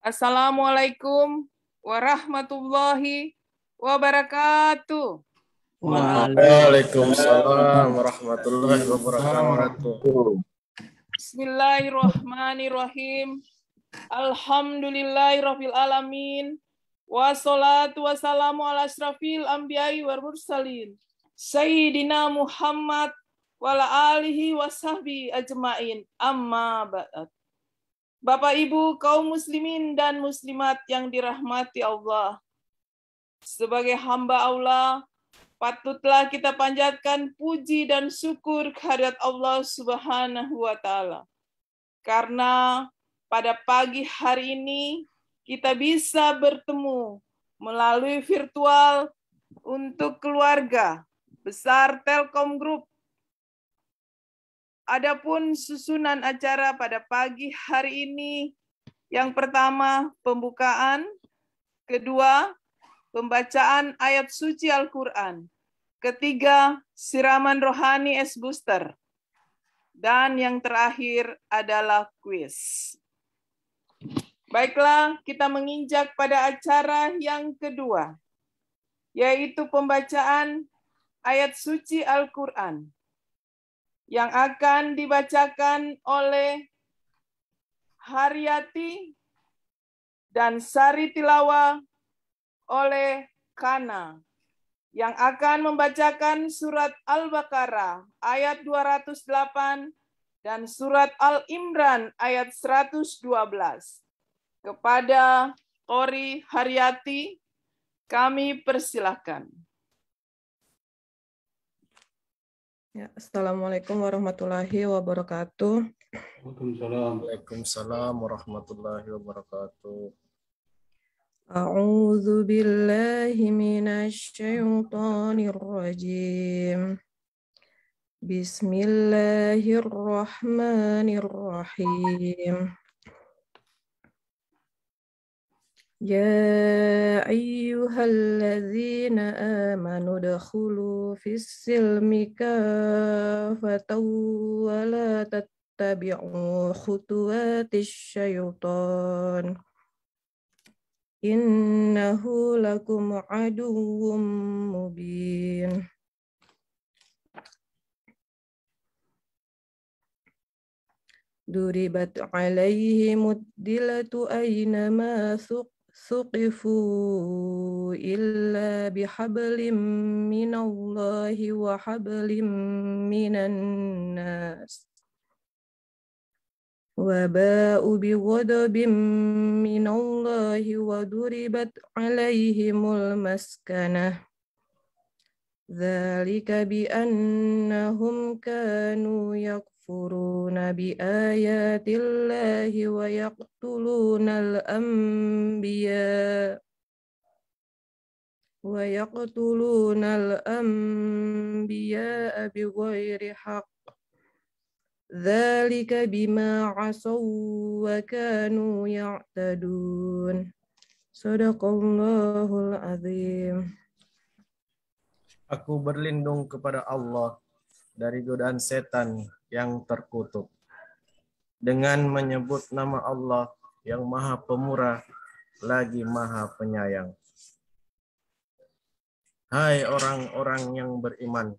Assalamualaikum warahmatullahi wabarakatuh. Waalaikumsalam warahmatullahi wabarakatuh. Bismillahirrahmanirrahim. Alhamdulillahirabbil alamin. Wassalatu wassalamu ala asyrafil anbiya'i wal mursalin. Sayyidina Muhammad wa ala alihi wasahbihi ajmain. Amma ba'd. Bapak Ibu kaum muslimin dan muslimat yang dirahmati Allah. Sebagai hamba Allah, patutlah kita panjatkan puji dan syukur kehadirat Allah Subhanahu wa taala. Karena pada pagi hari ini kita bisa bertemu melalui virtual untuk keluarga besar Telkom Group. Adapun susunan acara pada pagi hari ini, yang pertama pembukaan, kedua pembacaan ayat suci Al-Quran, ketiga siraman rohani es booster, dan yang terakhir adalah kuis. Baiklah, kita menginjak pada acara yang kedua, yaitu pembacaan ayat suci Al-Quran, yang akan dibacakan oleh Haryati dan Sari Tilawah oleh Kana, yang akan membacakan surat Al-Baqarah ayat 208 dan surat Al-Imran ayat 112. Kepada Qori Haryati, kami persilahkan. Ya, Assalamualaikum warahmatullahi wabarakatuh. Waalaikumsalam warahmatullahi wabarakatuh. A'udzu billahi minasy syaithanir rajim. Bismillahirrahmanirrahim. Ya ayyuhalladzina amanu dakhulu fis-silmi kafatan wa la tattabi'u khutuwatis syaitan. Innahu lakum aduwwum mubin. Duribat alaihimud dilatu aynama suqifu illa bihablim minallahi wa hablim minan nas. Wa ba'u bighadabin minallahi wa duribat alaihimul maskanah. Dzalika bi annahum kanu yakfuruna bi ayatillahi wa yaqtulunal anbiya bighairi haqq. Dzalika bima 'asaw wa kanu ya'tadun. Shadaqallahul azim. Aku berlindung kepada Allah dari godaan setan yang terkutuk. Dengan menyebut nama Allah yang Maha Pemurah lagi Maha Penyayang. Hai orang-orang yang beriman,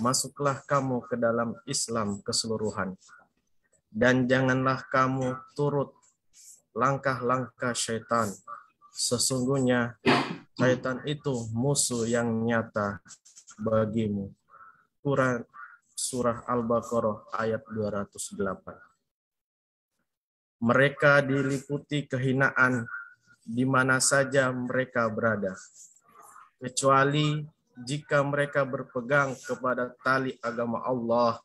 masuklah kamu ke dalam Islam keseluruhan. Dan janganlah kamu turut langkah-langkah syaitan. Sesungguhnya syaitan itu musuh yang nyata bagimu. Quran Surah Al-Baqarah ayat 208. Mereka diliputi kehinaan di mana saja mereka berada, kecuali jika mereka berpegang kepada tali agama Allah,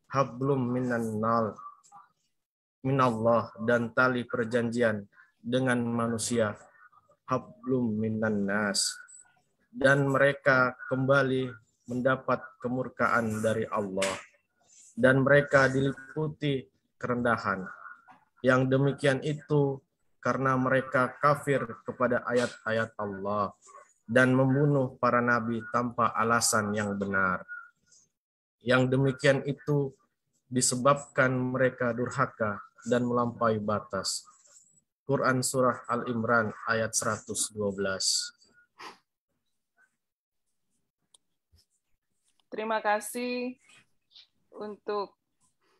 hablum minallah, dan tali perjanjian dengan manusia, hablum minan nas, dan mereka kembali mendapat kemurkaan dari Allah, dan mereka diliputi kerendahan. Yang demikian itu karena mereka kafir kepada ayat-ayat Allah dan membunuh para nabi tanpa alasan yang benar. Yang demikian itu disebabkan mereka durhaka dan melampaui batas. Quran Surah Al-Imran ayat 112. Terima kasih untuk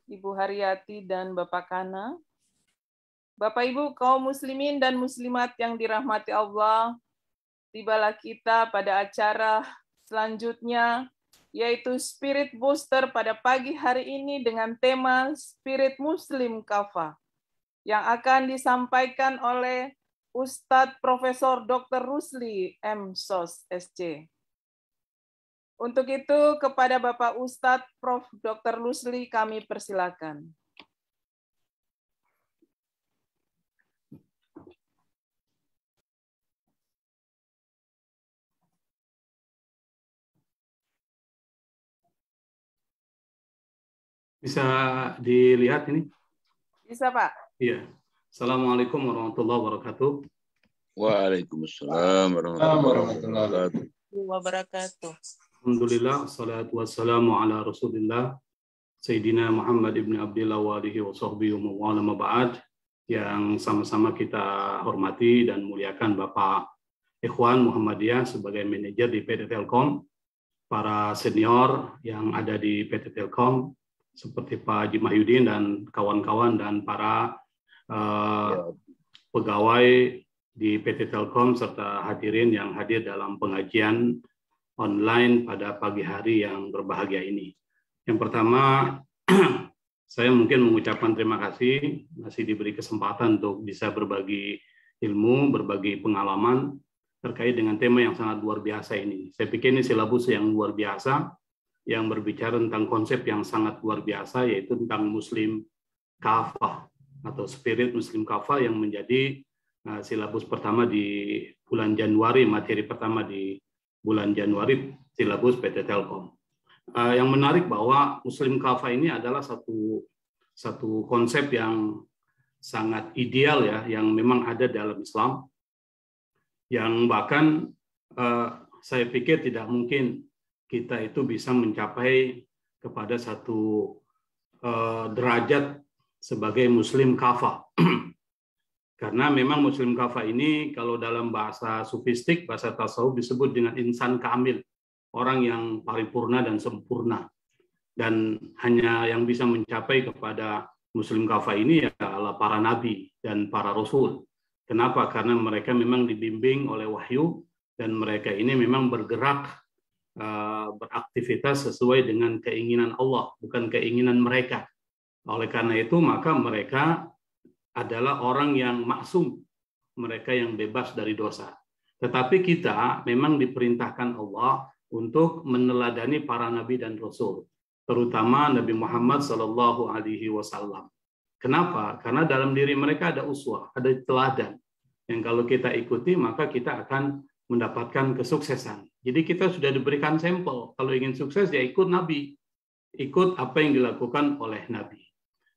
Ibu Haryati dan Bapak Kana. Bapak Ibu kaum muslimin dan muslimat yang dirahmati Allah, tibalah kita pada acara selanjutnya, yaitu Spirit Booster pada pagi hari ini dengan tema Spirit Muslim Kafah, yang akan disampaikan oleh Ustadz Profesor Dr. Rusli M. Sos, SC. Untuk itu, kepada Bapak Ustadz Prof. Dr. Rusli kami persilakan. Bisa dilihat ini? Bisa, Pak. Iya. Assalamualaikum warahmatullahi wabarakatuh. Waalaikumsalam warahmatullahi wabarakatuh. Alhamdulillah, salatu wassalamu ala Rasulillah, Sayyidina Muhammad ibn Abdillah wa alihi wa sahbihi wa ma ba'd, yang sama-sama kita hormati dan muliakan Bapak Ikhwan Muhammadiyah sebagai manajer di PT Telkom, para senior yang ada di PT Telkom, seperti Pak Haji Mahyudin dan kawan-kawan, dan para pegawai di PT Telkom serta hadirin yang hadir dalam pengajian online pada pagi hari yang berbahagia ini. Yang pertama, saya mungkin mengucapkan terima kasih masih diberi kesempatan untuk bisa berbagi ilmu, berbagi pengalaman terkait dengan tema yang sangat luar biasa ini. Saya pikir ini silabus yang luar biasa, yang berbicara tentang konsep yang sangat luar biasa, yaitu tentang Muslim Kafah atau Spirit Muslim Kafah, yang menjadi silabus pertama di bulan Januari, materi pertama di bulan Januari silabus PT Telkom. Yang menarik bahwa Muslim Kafah ini adalah satu konsep yang sangat ideal ya, yang memang ada dalam Islam, yang bahkan saya pikir tidak mungkin kita itu bisa mencapai kepada satu derajat sebagai Muslim Kafah. Karena memang Muslim Kafah ini kalau dalam bahasa sufistik, bahasa tasawuf disebut dengan insan kamil, orang yang paripurna dan sempurna. Dan hanya yang bisa mencapai kepada Muslim Kafah ini adalah para nabi dan para rasul. Kenapa? Karena mereka memang dibimbing oleh wahyu, dan mereka ini memang bergerak beraktivitas sesuai dengan keinginan Allah, bukan keinginan mereka. Oleh karena itu, maka mereka adalah orang yang maksum, mereka yang bebas dari dosa. Tetapi kita memang diperintahkan Allah untuk meneladani para nabi dan rasul, terutama Nabi Muhammad SAW. Kenapa? Karena dalam diri mereka ada uswah, ada teladan, yang kalau kita ikuti maka kita akan mendapatkan kesuksesan. Jadi kita sudah diberikan sampel. Kalau ingin sukses ya ikut Nabi. Ikut apa yang dilakukan oleh Nabi.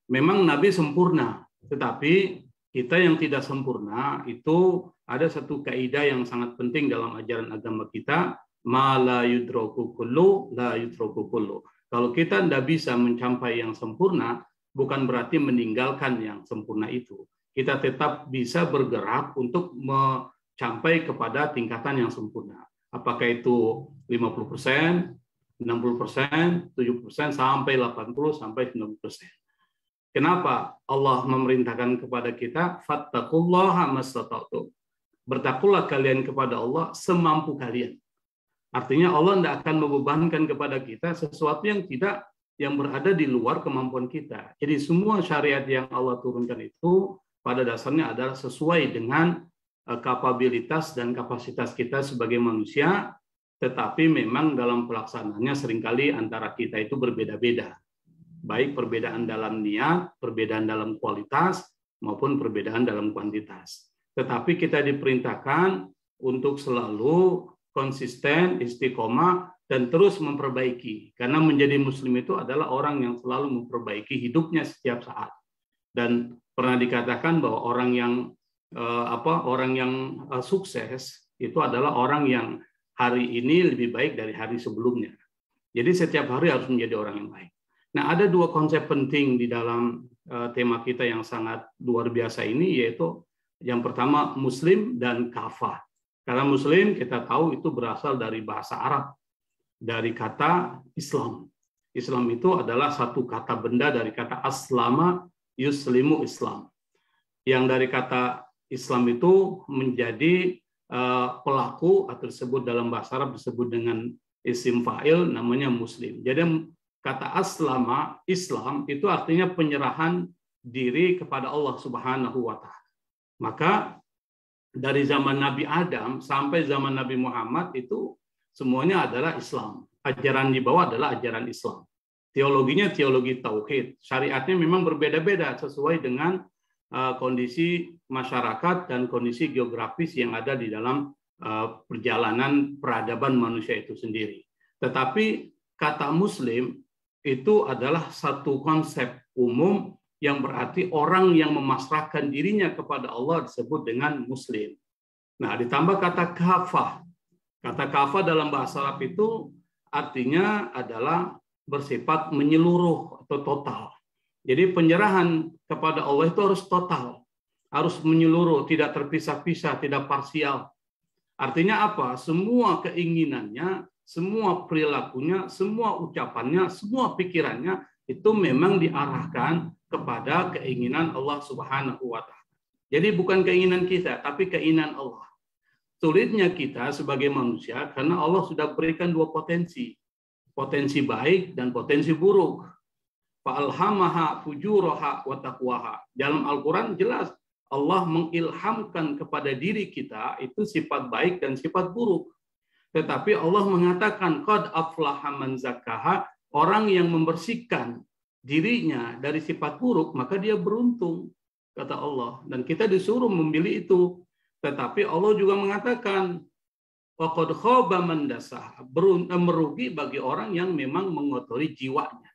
Memang Nabi sempurna, tetapi kita yang tidak sempurna itu ada satu kaidah yang sangat penting dalam ajaran agama kita, ma la yudroku kullu, la yudroku kullu. Kalau kita tidak bisa mencapai yang sempurna, bukan berarti meninggalkan yang sempurna itu. Kita tetap bisa bergerak untuk mencapai kepada tingkatan yang sempurna. Apakah itu 50%, 60%, 70%, sampai 80%, sampai 90%. Kenapa Allah memerintahkan kepada kita, fattaqullaha mastata'tum. Bertakwalah kalian kepada Allah semampu kalian. Artinya Allah tidak akan membebankan kepada kita sesuatu yang berada di luar kemampuan kita. Jadi semua syariat yang Allah turunkan itu pada dasarnya adalah sesuai dengan kapabilitas dan kapasitas kita sebagai manusia, tetapi memang dalam pelaksanaannya seringkali antara kita itu berbeda-beda. Baik perbedaan dalam niat, perbedaan dalam kualitas, maupun perbedaan dalam kuantitas. Tetapi kita diperintahkan untuk selalu konsisten, istiqomah, dan terus memperbaiki. Karena menjadi muslim itu adalah orang yang selalu memperbaiki hidupnya setiap saat. Dan pernah dikatakan bahwa orang yang sukses itu adalah orang yang hari ini lebih baik dari hari sebelumnya. Jadi setiap hari harus menjadi orang yang baik. Nah, ada dua konsep penting di dalam tema kita yang sangat luar biasa ini, yaitu Yang pertama muslim dan kafah. Karena muslim kita tahu itu berasal dari bahasa Arab, dari kata Islam. Islam itu adalah satu kata benda dari kata aslama yuslimu Islam. Yang dari kata Islam itu menjadi pelaku atau disebut dalam bahasa Arab disebut dengan isim fa'il namanya muslim. Jadi kata aslama Islam itu artinya penyerahan diri kepada Allah Subhanahu wa taala. Maka dari zaman Nabi Adam sampai zaman Nabi Muhammad itu semuanya adalah Islam. Ajaran di bawah adalah ajaran Islam. Teologinya teologi tauhid. Syariatnya memang berbeda-beda sesuai dengan kondisi masyarakat dan kondisi geografis yang ada di dalam perjalanan peradaban manusia itu sendiri. Tetapi kata muslim itu adalah satu konsep umum yang berarti orang yang memasrahkan dirinya kepada Allah disebut dengan muslim. Nah, ditambah kata kafah. Kata kafah dalam bahasa Arab itu artinya adalah bersifat menyeluruh atau total. Jadi penyerahan kepada Allah itu harus total, harus menyeluruh, tidak terpisah-pisah, tidak parsial. Artinya apa? Semua keinginannya, semua perilakunya, semua ucapannya, semua pikirannya itu memang diarahkan kepada keinginan Allah Subhanahu wa taala. Jadi bukan keinginan kita, tapi keinginan Allah. Sulitnya kita sebagai manusia karena Allah sudah berikan dua potensi. Potensi baik dan potensi buruk. Fa'alhamaha fujuraha wa taqwaha. Dalam Al-Quran jelas Allah mengilhamkan kepada diri kita itu sifat baik dan sifat buruk. Tetapi Allah mengatakan qad aflaha man zakkaha, orang yang membersihkan dirinya dari sifat buruk maka dia beruntung, kata Allah. Dan kita disuruh memilih itu. Tetapi Allah juga mengatakan wa qad khaba man dassaha, merugi bagi orang yang memang mengotori jiwanya.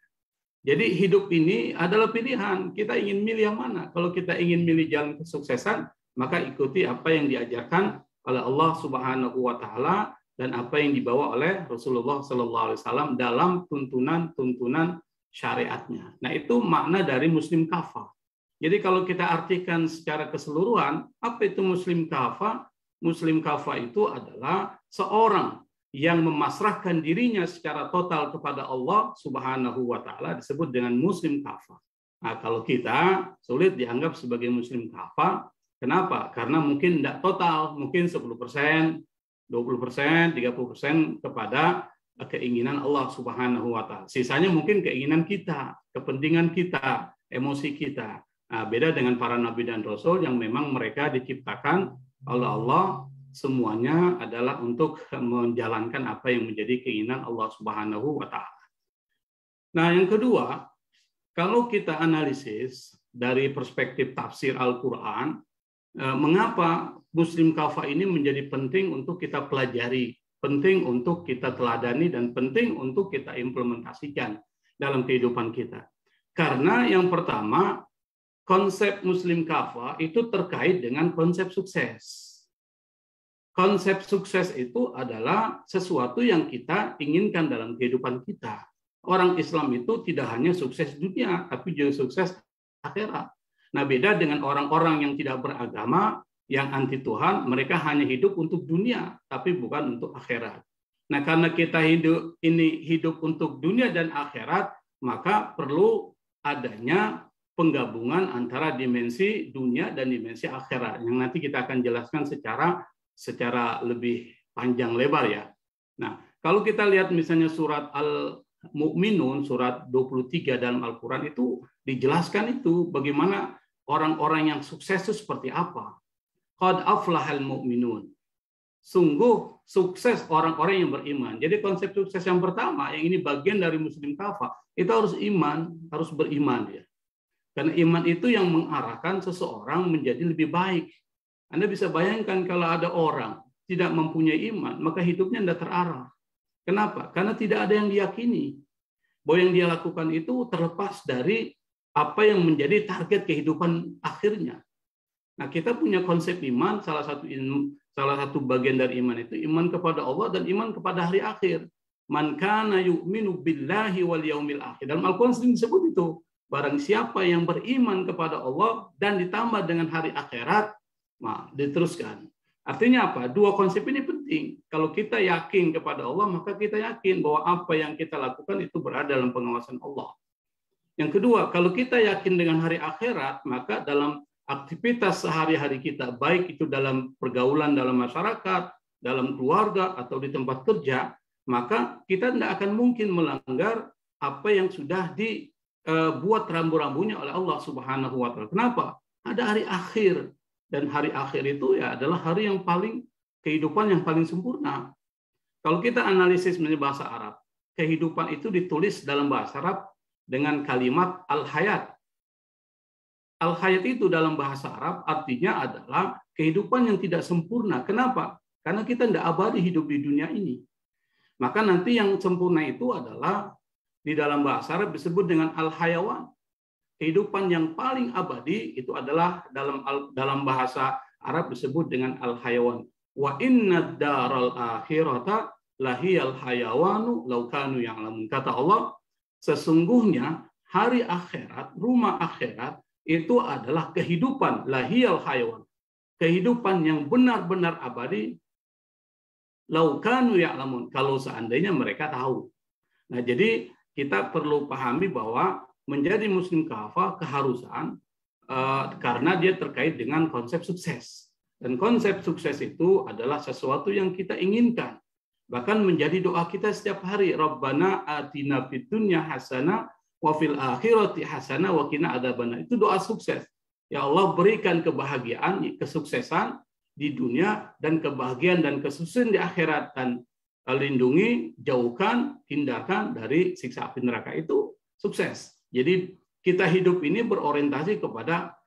Jadi hidup ini adalah pilihan. Kita ingin milih yang mana? Kalau kita ingin milih jalan kesuksesan, maka ikuti apa yang diajarkan oleh Allah Subhanahu wa taala dan apa yang dibawa oleh Rasulullah sallallahu alaihi wasallam dalam tuntunan syariatnya. Nah, itu makna dari muslim kafah. Jadi kalau kita artikan secara keseluruhan, apa itu muslim kafah? Muslim kafah itu adalah seorang yang memasrahkan dirinya secara total kepada Allah Subhanahu wa taala disebut dengan muslim kafah. Nah, kalau kita sulit dianggap sebagai muslim kafah, kenapa? Karena mungkin tidak total, mungkin 10%, 20%, 30% kepada keinginan Allah Subhanahu wa taala. Sisanya mungkin keinginan kita, kepentingan kita, emosi kita. Nah, beda dengan para nabi dan rasul yang memang mereka diciptakan oleh Allah, semuanya adalah untuk menjalankan apa yang menjadi keinginan Allah Subhanahu wa taala. Nah, yang kedua, kalau kita analisis dari perspektif tafsir Al-Qur'an, mengapa muslim kafah ini menjadi penting untuk kita pelajari, penting untuk kita teladani dan penting untuk kita implementasikan dalam kehidupan kita. Karena yang pertama, konsep muslim kafah itu terkait dengan konsep sukses. Konsep sukses itu adalah sesuatu yang kita inginkan dalam kehidupan kita. Orang Islam itu tidak hanya sukses dunia, tapi juga sukses akhirat. Nah, beda dengan orang-orang yang tidak beragama, yang anti Tuhan, mereka hanya hidup untuk dunia, tapi bukan untuk akhirat. Nah, karena kita hidup untuk dunia dan akhirat, maka perlu adanya penggabungan antara dimensi dunia dan dimensi akhirat, yang nanti kita akan jelaskan secara lebih panjang lebar ya. Nah, kalau kita lihat misalnya surat Al-Mu'minun, surat 23 dalam Al-Quran itu dijelaskan itu bagaimana orang-orang yang sukses itu seperti apa. Qad aflahal mu'minun. Sungguh sukses orang-orang yang beriman. Jadi konsep sukses yang pertama, yang ini bagian dari muslim kafah, itu harus iman, harus beriman ya. Karena iman itu yang mengarahkan seseorang menjadi lebih baik. Anda bisa bayangkan kalau ada orang tidak mempunyai iman, maka hidupnya tidak terarah. Kenapa? Karena tidak ada yang diyakini bahwa yang dia lakukan itu terlepas dari apa yang menjadi target kehidupan akhirnya. Nah, kita punya konsep iman, salah satu bagian dari iman itu iman kepada Allah dan iman kepada hari akhir. Man kana yu'minu billahi wal yaumil akhir. Dalam Al-Quran sering disebut itu. Barang siapa yang beriman kepada Allah dan ditambah dengan hari akhirat, Nah, diteruskan. Artinya apa? Dua konsep ini penting. Kalau kita yakin kepada Allah, maka kita yakin bahwa apa yang kita lakukan itu berada dalam pengawasan Allah. Yang kedua, kalau kita yakin dengan hari akhirat, maka dalam aktivitas sehari-hari kita, baik itu dalam pergaulan dalam masyarakat, dalam keluarga, atau di tempat kerja, maka kita tidak akan mungkin melanggar apa yang sudah dibuat rambu-rambunya oleh Allah Subhanahu wa Ta'ala. Kenapa? Ada hari akhir. Dan hari akhir itu ya adalah hari yang paling, kehidupan yang paling sempurna. Kalau kita analisis mengenai bahasa Arab, kehidupan itu ditulis dalam bahasa Arab dengan kalimat al-hayat. Al-hayat itu dalam bahasa Arab artinya adalah kehidupan yang tidak sempurna. Kenapa? Karena kita tidak abadi hidup di dunia ini. Maka nanti yang sempurna itu adalah di dalam bahasa Arab disebut dengan al-hayawan. Kehidupan yang paling abadi itu adalah dalam bahasa Arab disebut dengan al-hayawan. Wa inna daral akhirata lahiyal hayawanu law kanu ya'lamun. Kata Allah, sesungguhnya hari akhirat, rumah akhirat itu adalah kehidupan lahiyal hayawan. Kehidupan yang benar-benar abadi law kanu ya'lamun, kalau seandainya mereka tahu. Nah, jadi kita perlu pahami bahwa menjadi muslim kafah keharusan karena dia terkait dengan konsep sukses. Dan konsep sukses itu adalah sesuatu yang kita inginkan. Bahkan menjadi doa kita setiap hari. Rabbana atina fid dunya hasanah wa fil akhirati hasanah wa qina adzabannar. Itu doa sukses. Ya Allah, berikan kebahagiaan, kesuksesan di dunia dan kebahagiaan dan kesuksesan di akhirat, dan lindungi, jauhkan, hindarkan dari siksa api neraka. Itu sukses. Jadi kita hidup ini berorientasi kepada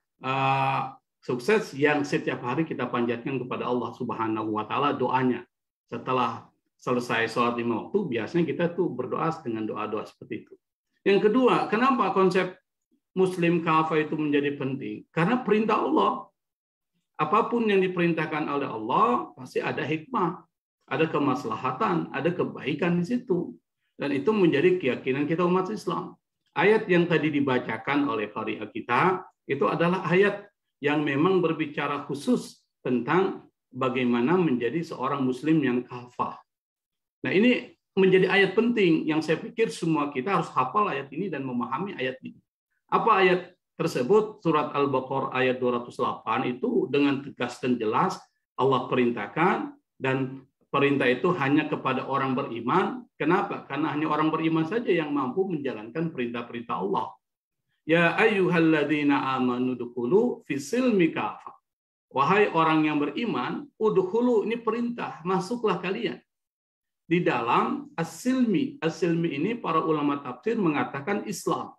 sukses yang setiap hari kita panjatkan kepada Allah Subhanahu wa Ta'ala doanya. Setelah selesai sholat 5 waktu, biasanya kita tuh berdoa dengan doa-doa seperti itu. Yang kedua, kenapa konsep muslim kafah itu menjadi penting? Karena perintah Allah. Apapun yang diperintahkan oleh Allah pasti ada hikmah, ada kemaslahatan, ada kebaikan di situ. Dan itu menjadi keyakinan kita umat Islam. Ayat yang tadi dibacakan oleh qari'ah kita itu adalah ayat yang memang berbicara khusus tentang bagaimana menjadi seorang muslim yang kafah. Nah, ini menjadi ayat penting yang saya pikir semua kita harus hafal ayat ini dan memahami ayat ini. Apa ayat tersebut? Surat Al-Baqarah ayat 208 itu dengan tegas dan jelas Allah perintahkan, dan perintah itu hanya kepada orang beriman. Kenapa? Karena hanya orang beriman saja yang mampu menjalankan perintah-perintah Allah. Ya ayyuhalladzina amanu dukhulu fisilmi kafah. Wahai orang yang beriman, udkhulu, ini perintah, masuklah kalian di dalam as-silmi. As-silmi ini para ulama tafsir mengatakan Islam.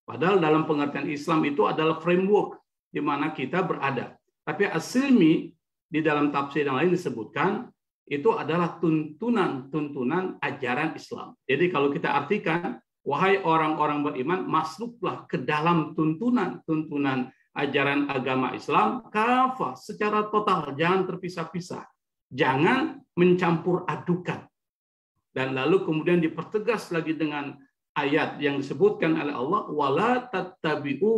Padahal dalam pengertian Islam itu adalah framework di mana kita berada. Tapi as-silmi di dalam tafsir yang lain disebutkan itu adalah tuntunan ajaran Islam. Jadi kalau kita artikan, wahai orang-orang beriman, masuklah ke dalam tuntunan ajaran agama Islam kafah, secara total, jangan terpisah-pisah. Jangan mencampur adukan. Dan lalu kemudian dipertegas lagi dengan ayat yang disebutkan oleh Allah, wala tattabi'u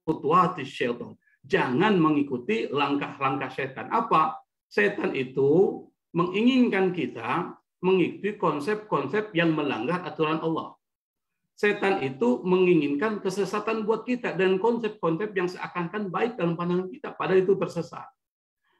khutuwatis syaitan. Jangan mengikuti langkah-langkah setan. Apa? Setan itu menginginkan kita mengikuti konsep-konsep yang melanggar aturan Allah. Setan itu menginginkan kesesatan buat kita dan konsep-konsep yang seakan-akan baik dalam pandangan kita, padahal itu tersesat.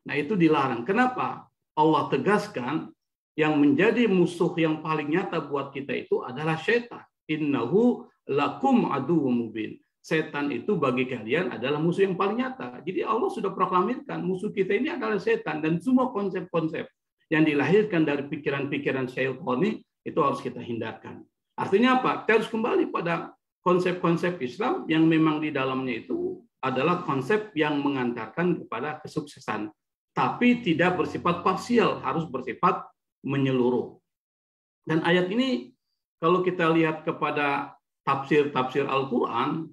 Nah, itu dilarang. Kenapa? Allah tegaskan yang menjadi musuh yang paling nyata buat kita itu adalah setan. Innahu lakum aduwwum mubin. Setan itu bagi kalian adalah musuh yang paling nyata. Jadi Allah sudah proklamirkan musuh kita ini adalah setan, dan semua konsep-konsep yang dilahirkan dari pikiran-pikiran syaitani itu harus kita hindarkan. Artinya apa? Kita harus kembali pada konsep-konsep Islam yang memang di dalamnya itu adalah konsep yang mengantarkan kepada kesuksesan, tapi tidak bersifat parsial, harus bersifat menyeluruh. Dan ayat ini kalau kita lihat kepada tafsir Al-Quran,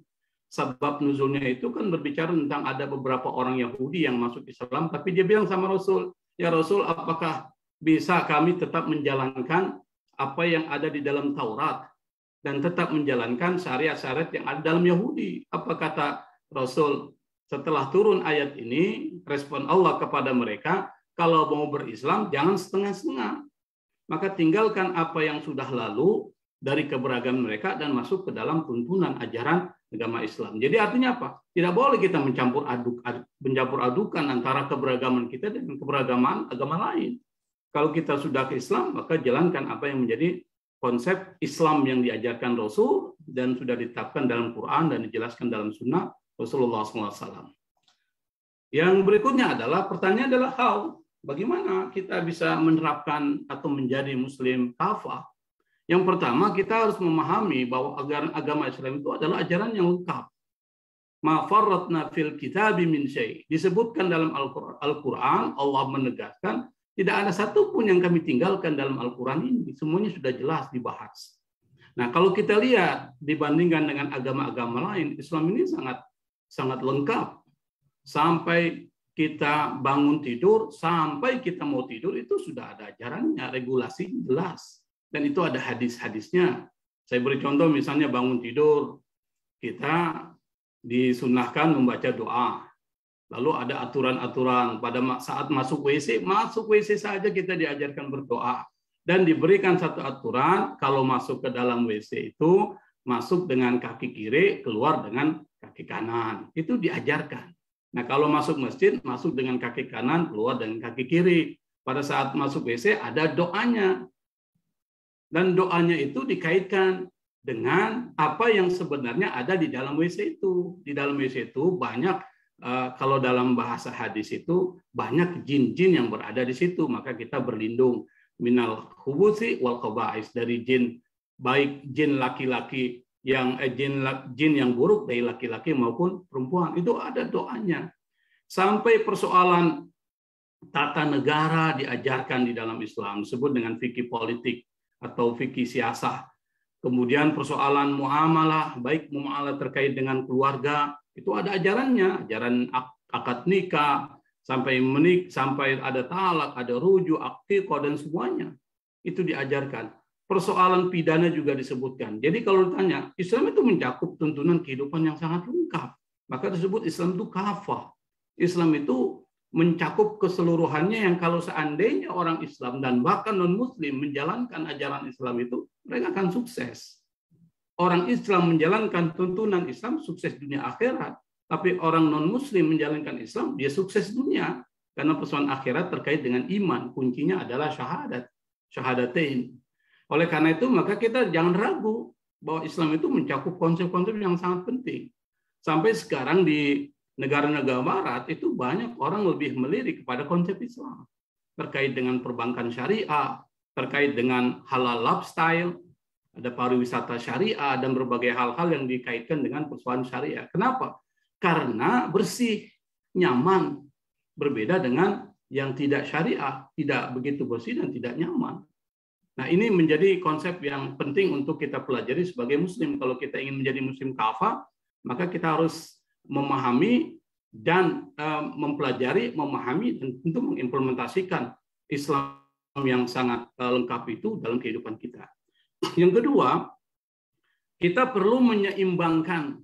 sebab nuzulnya itu kan berbicara tentang ada beberapa orang Yahudi yang masuk Islam, tapi dia bilang sama Rasul, ya Rasul, apakah bisa kami tetap menjalankan apa yang ada di dalam Taurat dan tetap menjalankan syariat-syariat yang ada dalam Yahudi? Apa kata Rasul? setelah turun ayat ini, respon Allah kepada mereka, kalau mau berislam jangan setengah-setengah. Maka tinggalkan apa yang sudah lalu dari keberagaman mereka dan masuk ke dalam tuntunan ajaran agama Islam. Jadi artinya apa? Tidak boleh kita mencampur adukan antara keberagaman kita dengan keberagaman agama lain. Kalau kita sudah ke Islam, maka jalankan apa yang menjadi konsep Islam yang diajarkan Rasul dan sudah ditetapkan dalam Quran dan dijelaskan dalam Sunnah Rasulullah SAW. Yang berikutnya adalah pertanyaan adalah bagaimana kita bisa menerapkan atau menjadi Muslim kafah? Yang pertama, kita harus memahami bahwa agama Islam itu adalah ajaran yang lengkap. Ma farratna fil kitabi min syai'. Disebutkan dalam Al-Quran, Allah menegaskan, tidak ada satupun yang kami tinggalkan dalam Al-Quran ini. Semuanya sudah jelas dibahas. Nah, kalau kita lihat dibandingkan dengan agama-agama lain, Islam ini sangat lengkap. Sampai kita bangun tidur, sampai kita mau tidur, itu sudah ada ajarannya, regulasi jelas. Dan itu ada hadis-hadisnya. Saya beri contoh, misalnya bangun tidur, kita disunahkan membaca doa. Lalu ada aturan-aturan, pada saat masuk WC saja kita diajarkan berdoa. Dan diberikan satu aturan, kalau masuk ke dalam WC itu, masuk dengan kaki kiri, keluar dengan kaki kanan. Itu diajarkan. Nah, kalau masuk masjid, masuk dengan kaki kanan, keluar dengan kaki kiri. Pada saat masuk WC ada doanya. Dan doanya itu dikaitkan dengan apa yang sebenarnya ada di dalam WC itu. Di dalam WC itu banyak, kalau dalam bahasa hadis itu, banyak jin-jin yang berada di situ. Maka kita berlindung minal khubuthi wal khaba'is, dari jin, baik jin laki-laki yang jin yang buruk dari laki-laki maupun perempuan, itu ada doanya. Sampai persoalan tata negara diajarkan di dalam Islam, disebut dengan fikih politik atau fikih siasah. Kemudian persoalan muamalah, baik muamalah terkait dengan keluarga, itu ada ajarannya, ajaran akad nikah, sampai ada talak, ada rujuk, akikah, dan semuanya itu diajarkan. Persoalan pidana juga disebutkan. Jadi kalau ditanya, Islam itu mencakup tuntunan kehidupan yang sangat lengkap. Maka disebut Islam itu kafah. Islam itu mencakup keseluruhannya yang kalau seandainya orang Islam dan bahkan non-Muslim menjalankan ajaran Islam itu, mereka akan sukses. Orang Islam menjalankan tuntunan Islam, sukses dunia akhirat. Tapi orang non-Muslim menjalankan Islam, dia sukses dunia. Karena persoalan akhirat terkait dengan iman. Kuncinya adalah syahadatain. Oleh karena itu, maka kita jangan ragu bahwa Islam itu mencakup konsep-konsep yang sangat penting. Sampai sekarang di negara-negara barat, itu banyak orang lebih melirik kepada konsep Islam. Terkait dengan perbankan syariah, terkait dengan halal lifestyle, ada pariwisata syariah, dan berbagai hal-hal yang dikaitkan dengan persoalan syariah. Kenapa? Karena bersih, nyaman. Berbeda dengan yang tidak syariah, tidak begitu bersih dan tidak nyaman. Nah, ini menjadi konsep yang penting untuk kita pelajari sebagai Muslim. Kalau kita ingin menjadi Muslim kafah, maka kita harus memahami dan mempelajari, memahami, dan tentu mengimplementasikan Islam yang sangat lengkap itu dalam kehidupan kita. Yang kedua, kita perlu menyeimbangkan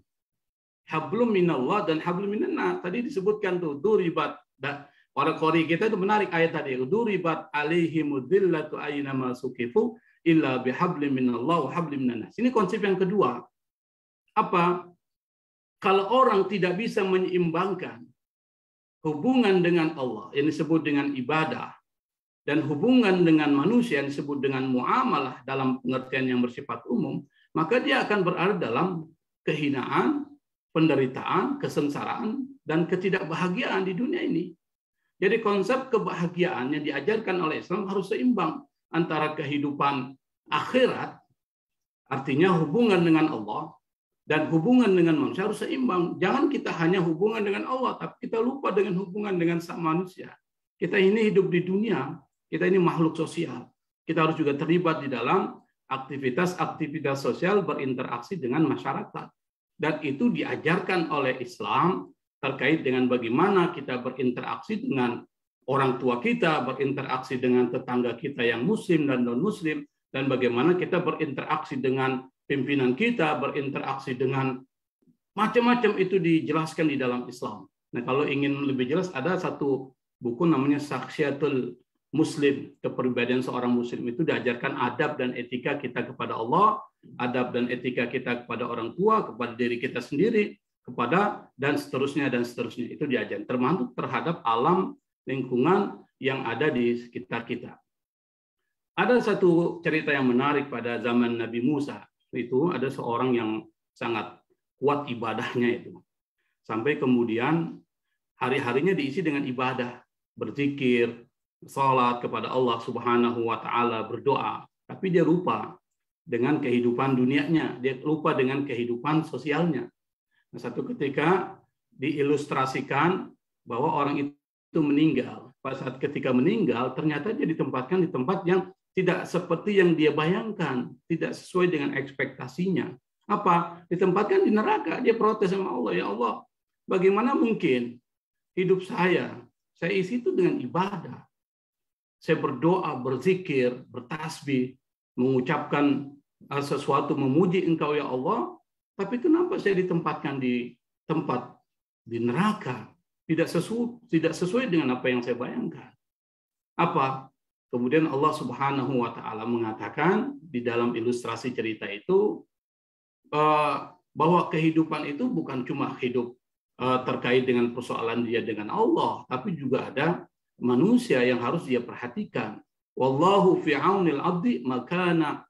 hablum minallah dan hablum minannas. Tadi disebutkan tuh, duribat. Orang Qori kita itu menarik ayat tadi. Duribat alaihimudillatu aynama sukifu illa bihablim minallah wa hablim minannas. Ini konsep yang kedua. Apa? Kalau orang tidak bisa menyeimbangkan hubungan dengan Allah yang disebut dengan ibadah dan hubungan dengan manusia yang disebut dengan muamalah dalam pengertian yang bersifat umum, maka dia akan berada dalam kehinaan, penderitaan, kesengsaraan, dan ketidakbahagiaan di dunia ini. Jadi konsep kebahagiaan yang diajarkan oleh Islam harus seimbang antara kehidupan akhirat, artinya hubungan dengan Allah, dan hubungan dengan manusia harus seimbang. Jangan kita hanya hubungan dengan Allah, tapi kita lupa dengan hubungan dengan sama manusia. Kita ini hidup di dunia, kita ini makhluk sosial. Kita harus juga terlibat di dalam aktivitas-aktivitas sosial, berinteraksi dengan masyarakat. Dan itu diajarkan oleh Islam terkait dengan bagaimana kita berinteraksi dengan orang tua kita, berinteraksi dengan tetangga kita yang muslim dan non-muslim, dan bagaimana kita berinteraksi dengan pimpinan kita, berinteraksi dengan Macam-macam itu dijelaskan di dalam Islam. Nah, kalau ingin lebih jelas, ada satu buku namanya Syakhsiyatul Muslim, kepribadian seorang Muslim. Itu diajarkan adab dan etika kita kepada Allah, adab dan etika kita kepada orang tua, kepada diri kita sendiri, kepada dan seterusnya. Itu diajarkan, termasuk terhadap alam lingkungan yang ada di sekitar kita. Ada satu cerita yang menarik pada zaman Nabi Musa. Itu ada seorang yang sangat kuat ibadahnya itu. Sampai kemudian hari-harinya diisi dengan ibadah, berzikir, salat kepada Allah Subhanahu wa taala, berdoa. Tapi dia lupa dengan kehidupan dunianya, dia lupa dengan kehidupan sosialnya. Nah, satu ketika diilustrasikan bahwa orang itu meninggal. Pada saat ketika meninggal, ternyata dia ditempatkan di tempat yang tidak seperti yang dia bayangkan, tidak sesuai dengan ekspektasinya. Apa? Ditempatkan di neraka. Dia protes sama Allah, ya Allah, bagaimana mungkin hidup saya isi itu dengan ibadah. Saya berdoa, berzikir, bertasbih, mengucapkan sesuatu, memuji Engkau ya Allah, tapi kenapa saya ditempatkan di tempat di neraka? Tidak sesuai dengan apa yang saya bayangkan. Apa? Kemudian Allah Subhanahu wa taala mengatakan di dalam ilustrasi cerita itu bahwa kehidupan itu bukan cuma hidup terkait dengan persoalan dia dengan Allah, tapi juga ada manusia yang harus dia perhatikan. Wallahu fi aunil abdi makana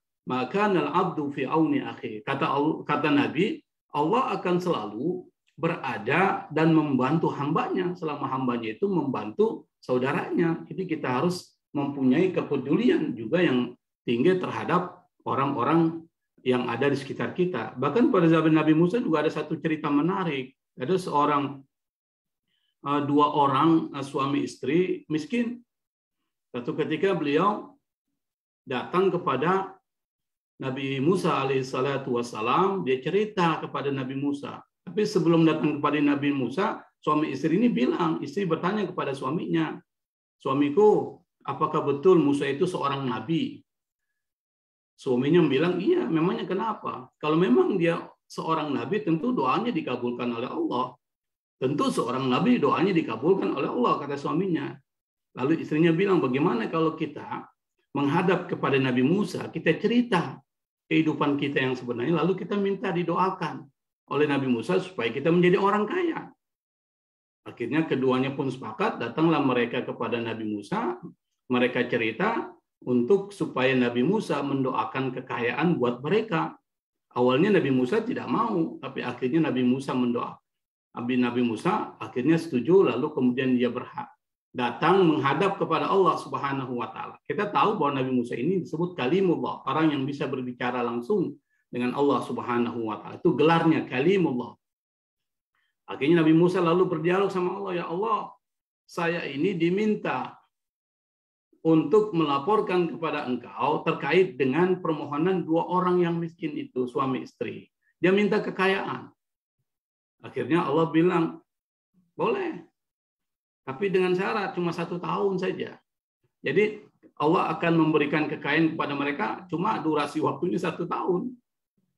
al-abdu fi auni akhi. Kata Nabi, Allah akan selalu berada dan membantu hambanya selama hambanya itu membantu saudaranya. Jadi kita harus mempunyai kepedulian juga yang tinggi terhadap orang-orang yang ada di sekitar kita. Bahkan pada zaman Nabi Musa juga ada satu cerita menarik. Ada dua orang suami istri miskin. Satu ketika beliau datang kepada Nabi Musa alaihissalatu wassalam, dia cerita kepada Nabi Musa. Tapi sebelum datang kepada Nabi Musa, suami istri ini bilang, istri bertanya kepada suaminya, suamiku, apakah betul Musa itu seorang nabi? Suaminya bilang, iya, memangnya kenapa? Kalau memang dia seorang nabi, tentu doanya dikabulkan oleh Allah. Tentu seorang nabi doanya dikabulkan oleh Allah, kata suaminya. Lalu istrinya bilang, bagaimana kalau kita menghadap kepada Nabi Musa, kita cerita kehidupan kita yang sebenarnya, lalu kita minta didoakan oleh Nabi Musa supaya kita menjadi orang kaya. Akhirnya keduanya pun sepakat, datanglah mereka kepada Nabi Musa, mereka cerita untuk supaya Nabi Musa mendoakan kekayaan buat mereka. Awalnya Nabi Musa tidak mau, tapi akhirnya Nabi Musa mendoakan. Nabi Musa akhirnya setuju, lalu kemudian dia datang menghadap kepada Allah Subhanahu wa taala. Kita tahu bahwa Nabi Musa ini disebut kalimullah, orang yang bisa berbicara langsung dengan Allah Subhanahu wa taala. Itu gelarnya kalimullah. Akhirnya Nabi Musa lalu berdialog sama Allah, ya Allah, saya ini diminta untuk melaporkan kepada engkau terkait dengan permohonan dua orang yang miskin itu, suami istri. Dia minta kekayaan. Akhirnya Allah bilang, boleh. Tapi dengan syarat cuma 1 tahun saja. Jadi Allah akan memberikan kekayaan kepada mereka, cuma durasi waktunya 1 tahun.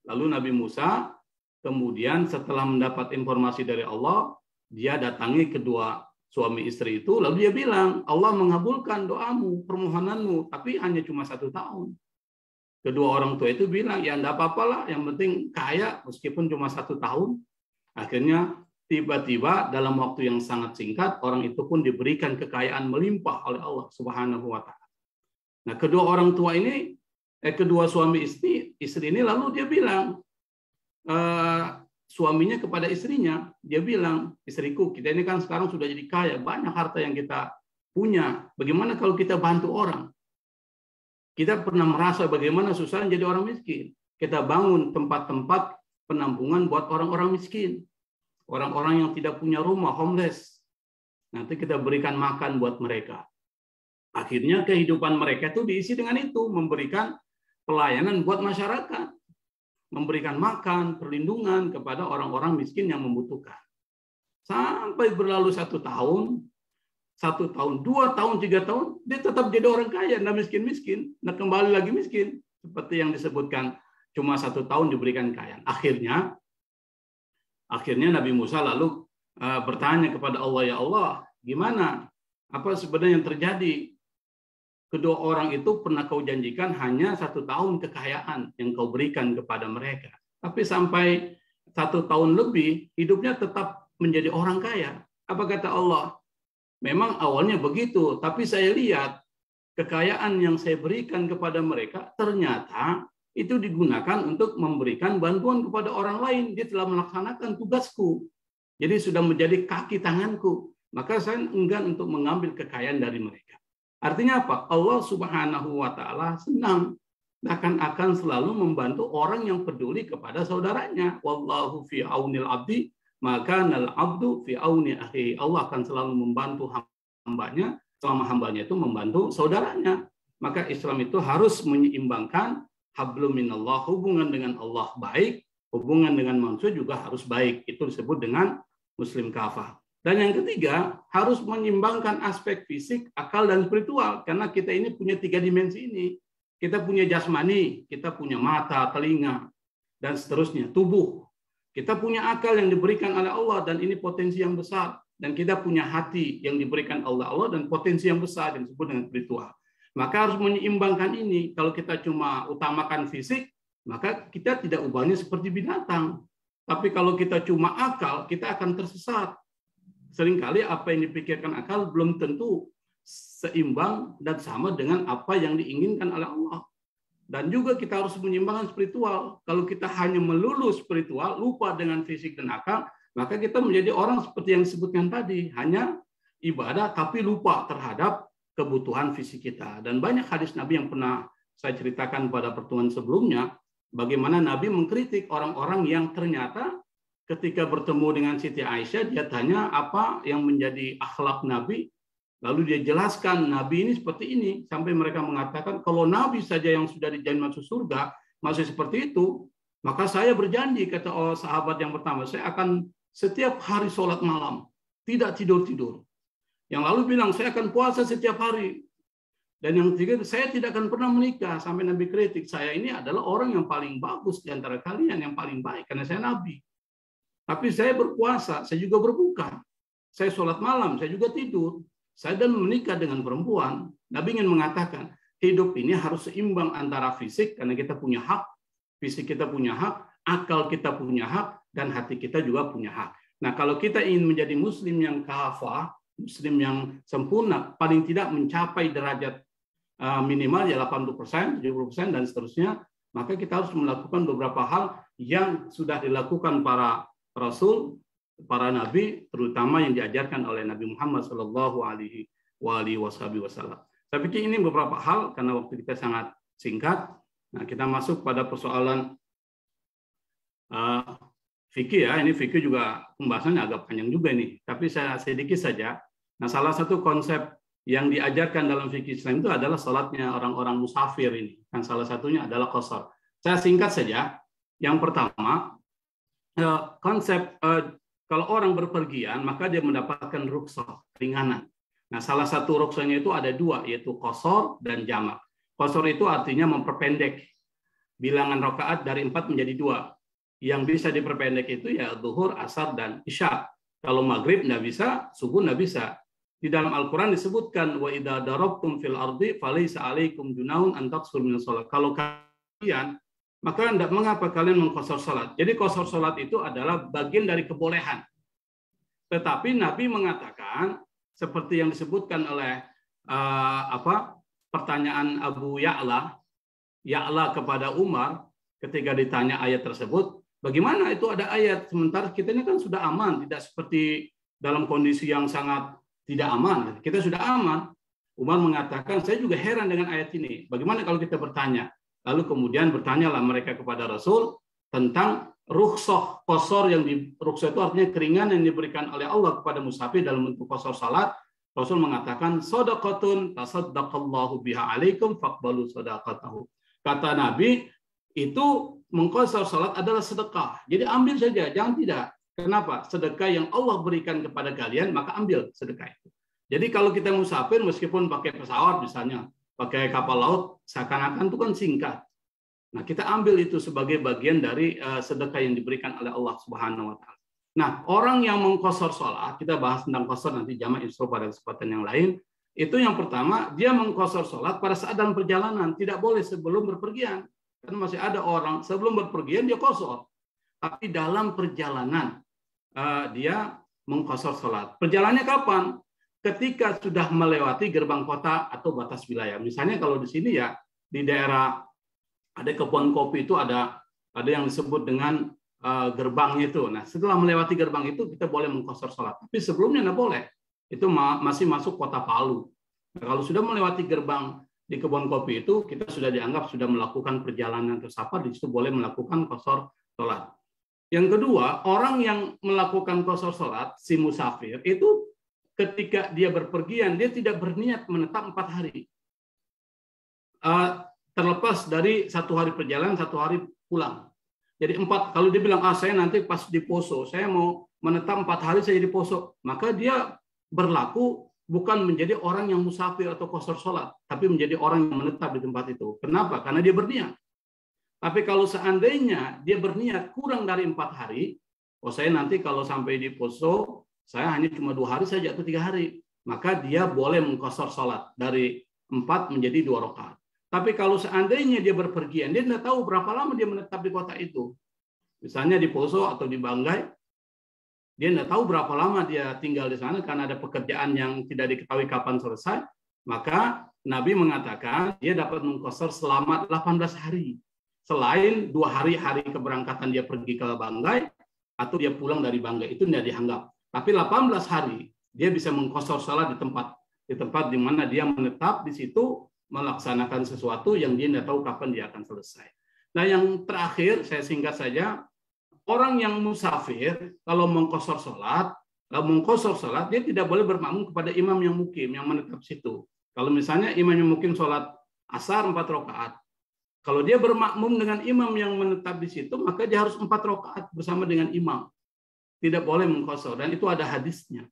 Lalu Nabi Musa kemudian setelah mendapat informasi dari Allah, dia datangi kedua suami istri itu, lalu dia bilang, Allah mengabulkan doamu, permohonanmu, tapi hanya cuma 1 tahun. Kedua orang tua itu bilang, ya enggak apa-apalah, yang penting kaya meskipun cuma 1 tahun. Akhirnya tiba-tiba dalam waktu yang sangat singkat, orang itu pun diberikan kekayaan melimpah oleh Allah Subhanahu wa taala. Nah, kedua orang tua ini, kedua suami istri ini lalu dia bilang, suaminya kepada istrinya, dia bilang, istriku, kita ini kan sekarang sudah jadi kaya, banyak harta yang kita punya. Bagaimana kalau kita bantu orang? Kita pernah merasa bagaimana susah jadi orang miskin. Kita bangun tempat-tempat penampungan buat orang-orang miskin. Orang-orang yang tidak punya rumah, homeless. Nanti kita berikan makan buat mereka. Akhirnya kehidupan mereka itu diisi dengan itu, memberikan pelayanan buat masyarakat. Memberikan makan, perlindungan kepada orang-orang miskin yang membutuhkan. Sampai berlalu 1 tahun, 1 tahun, 2 tahun, 3 tahun, dia tetap jadi orang kaya, nggak miskin-miskin, nggak kembali lagi miskin. Seperti yang disebutkan, cuma 1 tahun diberikan kekayaan. Akhirnya Akhirnya Nabi Musa lalu bertanya kepada Allah, ya Allah, gimana? Apa sebenarnya yang terjadi? Kedua orang itu pernah kau janjikan hanya 1 tahun kekayaan yang kau berikan kepada mereka. Tapi sampai 1 tahun lebih, hidupnya tetap menjadi orang kaya. Apa kata Allah? Memang awalnya begitu, tapi saya lihat kekayaan yang saya berikan kepada mereka ternyata itu digunakan untuk memberikan bantuan kepada orang lain. Dia telah melaksanakan tugasku. Jadi sudah menjadi kaki tanganku. Maka saya enggan untuk mengambil kekayaan dari mereka. Artinya apa? Allah Subhanahu wa taala senang akan selalu membantu orang yang peduli kepada saudaranya. Wallahu fi aunil abdi, maka nal abdu fi auni akhi. Allah akan selalu membantu hambanya selama hambanya itu membantu saudaranya. Maka Islam itu harus menyeimbangkan hablum minallah, hubungan dengan Allah baik, hubungan dengan manusia juga harus baik. Itu disebut dengan muslim kafah. Dan yang ketiga, harus menyeimbangkan aspek fisik, akal, dan spiritual. Karena kita ini punya 3 dimensi ini. Kita punya jasmani, kita punya mata, telinga, dan seterusnya, tubuh. Kita punya akal yang diberikan oleh Allah, dan ini potensi yang besar. Dan kita punya hati yang diberikan oleh Allah, dan potensi yang besar yang disebut dengan spiritual. Maka harus menyeimbangkan ini. Kalau kita cuma utamakan fisik, maka kita tidak ubahnya seperti binatang. Tapi kalau kita cuma akal, kita akan tersesat. Seringkali apa yang dipikirkan akal belum tentu seimbang dan sama dengan apa yang diinginkan oleh Allah. Dan juga kita harus menyeimbangkan spiritual. Kalau kita hanya melulu spiritual, lupa dengan fisik dan akal, maka kita menjadi orang seperti yang disebutkan tadi. Hanya ibadah tapi lupa terhadap kebutuhan fisik kita. Dan banyak hadis Nabi yang pernah saya ceritakan pada pertemuan sebelumnya, bagaimana Nabi mengkritik orang-orang yang ternyata ketika bertemu dengan Siti Aisyah, dia tanya apa yang menjadi akhlak Nabi. Lalu dia jelaskan, Nabi ini seperti ini. Sampai mereka mengatakan, kalau Nabi saja yang sudah dijamin masuk surga, masih seperti itu, maka saya berjanji, kata sahabat yang pertama, saya akan setiap hari sholat malam, tidak tidur-tidur. Yang lalu bilang, saya akan puasa setiap hari. Dan yang ketiga, saya tidak akan pernah menikah. Sampai Nabi kritik, saya ini adalah orang yang paling bagus di antara kalian, yang paling baik, karena saya Nabi. Tapi saya berpuasa, saya juga berbuka. Saya sholat malam, saya juga tidur. Saya dan menikah dengan perempuan. Nabi ingin mengatakan, hidup ini harus seimbang antara fisik, karena kita punya hak. Fisik kita punya hak, akal kita punya hak, dan hati kita juga punya hak. Nah, kalau kita ingin menjadi muslim yang kafah, muslim yang sempurna, paling tidak mencapai derajat minimal ya 80%, 70%, dan seterusnya, maka kita harus melakukan beberapa hal yang sudah dilakukan para Rasul, para Nabi, terutama yang diajarkan oleh Nabi Muhammad Shallallahu Alaihi Wasallam. Saya pikir ini beberapa hal karena waktu kita sangat singkat. Nah, kita masuk pada persoalan fikih ya. Ini fikih juga pembahasannya agak panjang juga ini. Tapi saya sedikit saja. Nah, salah satu konsep yang diajarkan dalam fikih Islam itu adalah salatnya orang-orang musafir ini. Dan salah satunya adalah qasar. Saya singkat saja. Yang pertama, konsep kalau orang berpergian maka dia mendapatkan rukhsah, ringanan. Nah, salah satu rukhsahnya itu ada 2, yaitu qasar dan jamak. Qasar itu artinya memperpendek bilangan rakaat dari 4 menjadi 2. Yang bisa diperpendek itu ya zuhur, asar, dan isya. Kalau maghrib nggak bisa, subuh nggak bisa. Di dalam Al-Quran disebutkan wa idza darabtum fil ardi falaysa alaikum junahun an taqsuru min shalah. Kalau kalian maka tidak mengapa kalian mengqasar salat. Jadi qasar salat itu adalah bagian dari kebolehan. Tetapi Nabi mengatakan seperti yang disebutkan oleh pertanyaan Abu Ya'la kepada Umar ketika ditanya ayat tersebut, bagaimana itu ada ayat sementara kita ini kan sudah aman, tidak seperti dalam kondisi yang sangat tidak aman. Kita sudah aman. Umar mengatakan, saya juga heran dengan ayat ini. Bagaimana kalau kita bertanya? Lalu kemudian bertanyalah mereka kepada Rasul tentang rukhsah qasar yang rukhsah itu artinya keringanan yang diberikan oleh Allah kepada musafir dalam bentuk qasar salat. Rasul mengatakan shadaqatun tasaddaqallahu biha alaikum faqbalu shadaqatahu. Kata Nabi, itu mengqasar salat adalah sedekah. Jadi ambil saja, jangan tidak. Kenapa? Sedekah yang Allah berikan kepada kalian, maka ambil sedekah itu. Jadi kalau kita musafir meskipun pakai pesawat misalnya, pakai kapal laut, seakan-akan itu kan singkat. Nah, kita ambil itu sebagai bagian dari sedekah yang diberikan oleh Allah Subhanahu wa taala. Nah, orang yang mengqashar sholat, kita bahas tentang qashar nanti jamak insya pada kesempatan yang lain. Itu yang pertama, dia mengqashar sholat pada saat dalam perjalanan, tidak boleh sebelum berpergian. Kan masih ada orang sebelum berpergian dia qashar, tapi dalam perjalanan dia mengqashar sholat. Perjalanannya kapan? Ketika sudah melewati gerbang kota atau batas wilayah. Misalnya kalau di sini ya di daerah ada kebun kopi itu ada yang disebut dengan gerbangnya itu. Nah, setelah melewati gerbang itu kita boleh mengqashar sholat. Tapi sebelumnya nggak boleh. Itu masih masuk kota Palu. Nah, kalau sudah melewati gerbang di kebun kopi itu, kita sudah dianggap sudah melakukan perjalanan tersapar, di situ boleh melakukan qashar sholat. Yang kedua, orang yang melakukan qashar sholat, si musafir, itu ketika dia berpergian, dia tidak berniat menetap 4 hari. Terlepas dari 1 hari perjalanan, 1 hari pulang. Jadi 4, kalau dia bilang, saya nanti pas di Poso, saya mau menetap 4 hari saya di Poso, maka dia berlaku bukan menjadi orang yang musafir atau qashar sholat, tapi menjadi orang yang menetap di tempat itu. Kenapa? Karena dia berniat. Tapi kalau seandainya dia berniat kurang dari 4 hari, saya nanti kalau sampai di Poso, saya hanya cuma 2 hari saja atau 3 hari, maka dia boleh mengqashar sholat dari 4 menjadi 2 rakaat. Tapi kalau seandainya dia berpergian, dia tidak tahu berapa lama dia menetap di kota itu. Misalnya di Poso atau di Banggai, dia tidak tahu berapa lama dia tinggal di sana karena ada pekerjaan yang tidak diketahui kapan selesai. Maka Nabi mengatakan dia dapat mengqashar selama 18 hari. Selain 2 hari keberangkatan dia pergi ke Banggai, atau dia pulang dari Banggai, itu tidak dianggap. Tapi 18 hari dia bisa mengqashar salat di tempat di mana dia menetap di situ melaksanakan sesuatu yang dia tidak tahu kapan dia akan selesai. Nah, yang terakhir saya singkat saja, orang yang musafir kalau mengqashar salat, dia tidak boleh bermakmum kepada imam yang mukim yang menetap situ. Kalau misalnya imam yang mukim salat asar 4 rakaat, kalau dia bermakmum dengan imam yang menetap di situ, maka dia harus 4 rakaat bersama dengan imam. Tidak boleh mengqashar, dan itu ada hadisnya.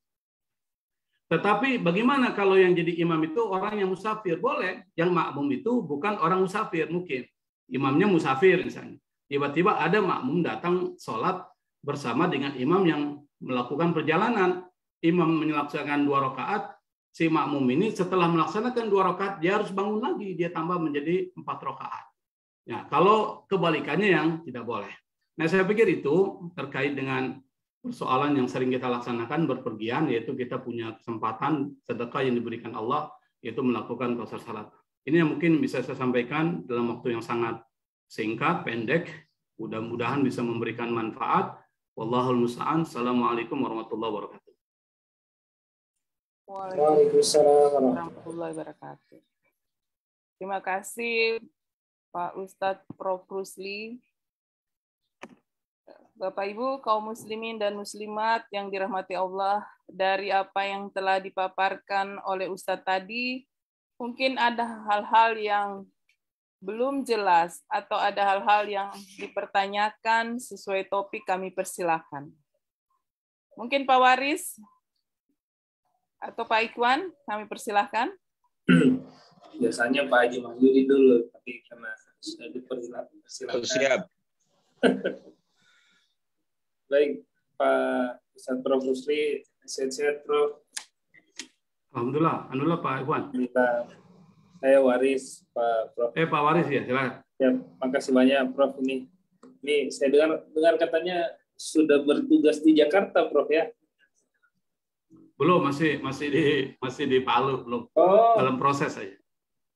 Tetapi bagaimana kalau yang jadi imam itu orang yang musafir? Boleh. Yang makmum itu bukan orang musafir mungkin. Imamnya musafir misalnya. Tiba-tiba ada makmum datang sholat bersama dengan imam yang melakukan perjalanan. Imam melaksanakan 2 rakaat. Si makmum ini setelah melaksanakan 2 rakaat, dia harus bangun lagi. Dia tambah menjadi 4 rakaat. Ya, kalau kebalikannya yang tidak boleh. Nah, saya pikir itu terkait dengan persoalan yang sering kita laksanakan berpergian, yaitu kita punya kesempatan sedekah yang diberikan Allah, yaitu melakukan qashar salat. Ini yang mungkin bisa saya sampaikan dalam waktu yang sangat singkat, pendek. Mudah-mudahan bisa memberikan manfaat. Wallahul musta'an. Assalamualaikum warahmatullahi wabarakatuh. Waalaikumsalam warahmatullahi wabarakatuh. Terima kasih Pak Ustadz Prof. Rusli. Bapak Ibu, kaum muslimin dan muslimat yang dirahmati Allah, dari apa yang telah dipaparkan oleh Ustadz tadi, mungkin ada hal-hal yang belum jelas atau ada hal-hal yang dipertanyakan sesuai topik, kami persilahkan. Mungkin Pak Waris atau Pak Ikhwan, kami persilahkan. Biasanya Pak Haji Mahyudi dulu, tapi karena sudah dipersilakan. Siap. Baik, Pak Ustadz Prof. Rusli, sehat-sehat, Prof. Alhamdulillah Pak Ikhwan. Saya Waris, Pak Prof. Pak Waris ya, silakan. Ya, makasih banyak, Prof. Ini saya dengar katanya sudah bertugas di Jakarta, Prof. Ya? Belum, masih di Palu, belum. Dalam proses saja.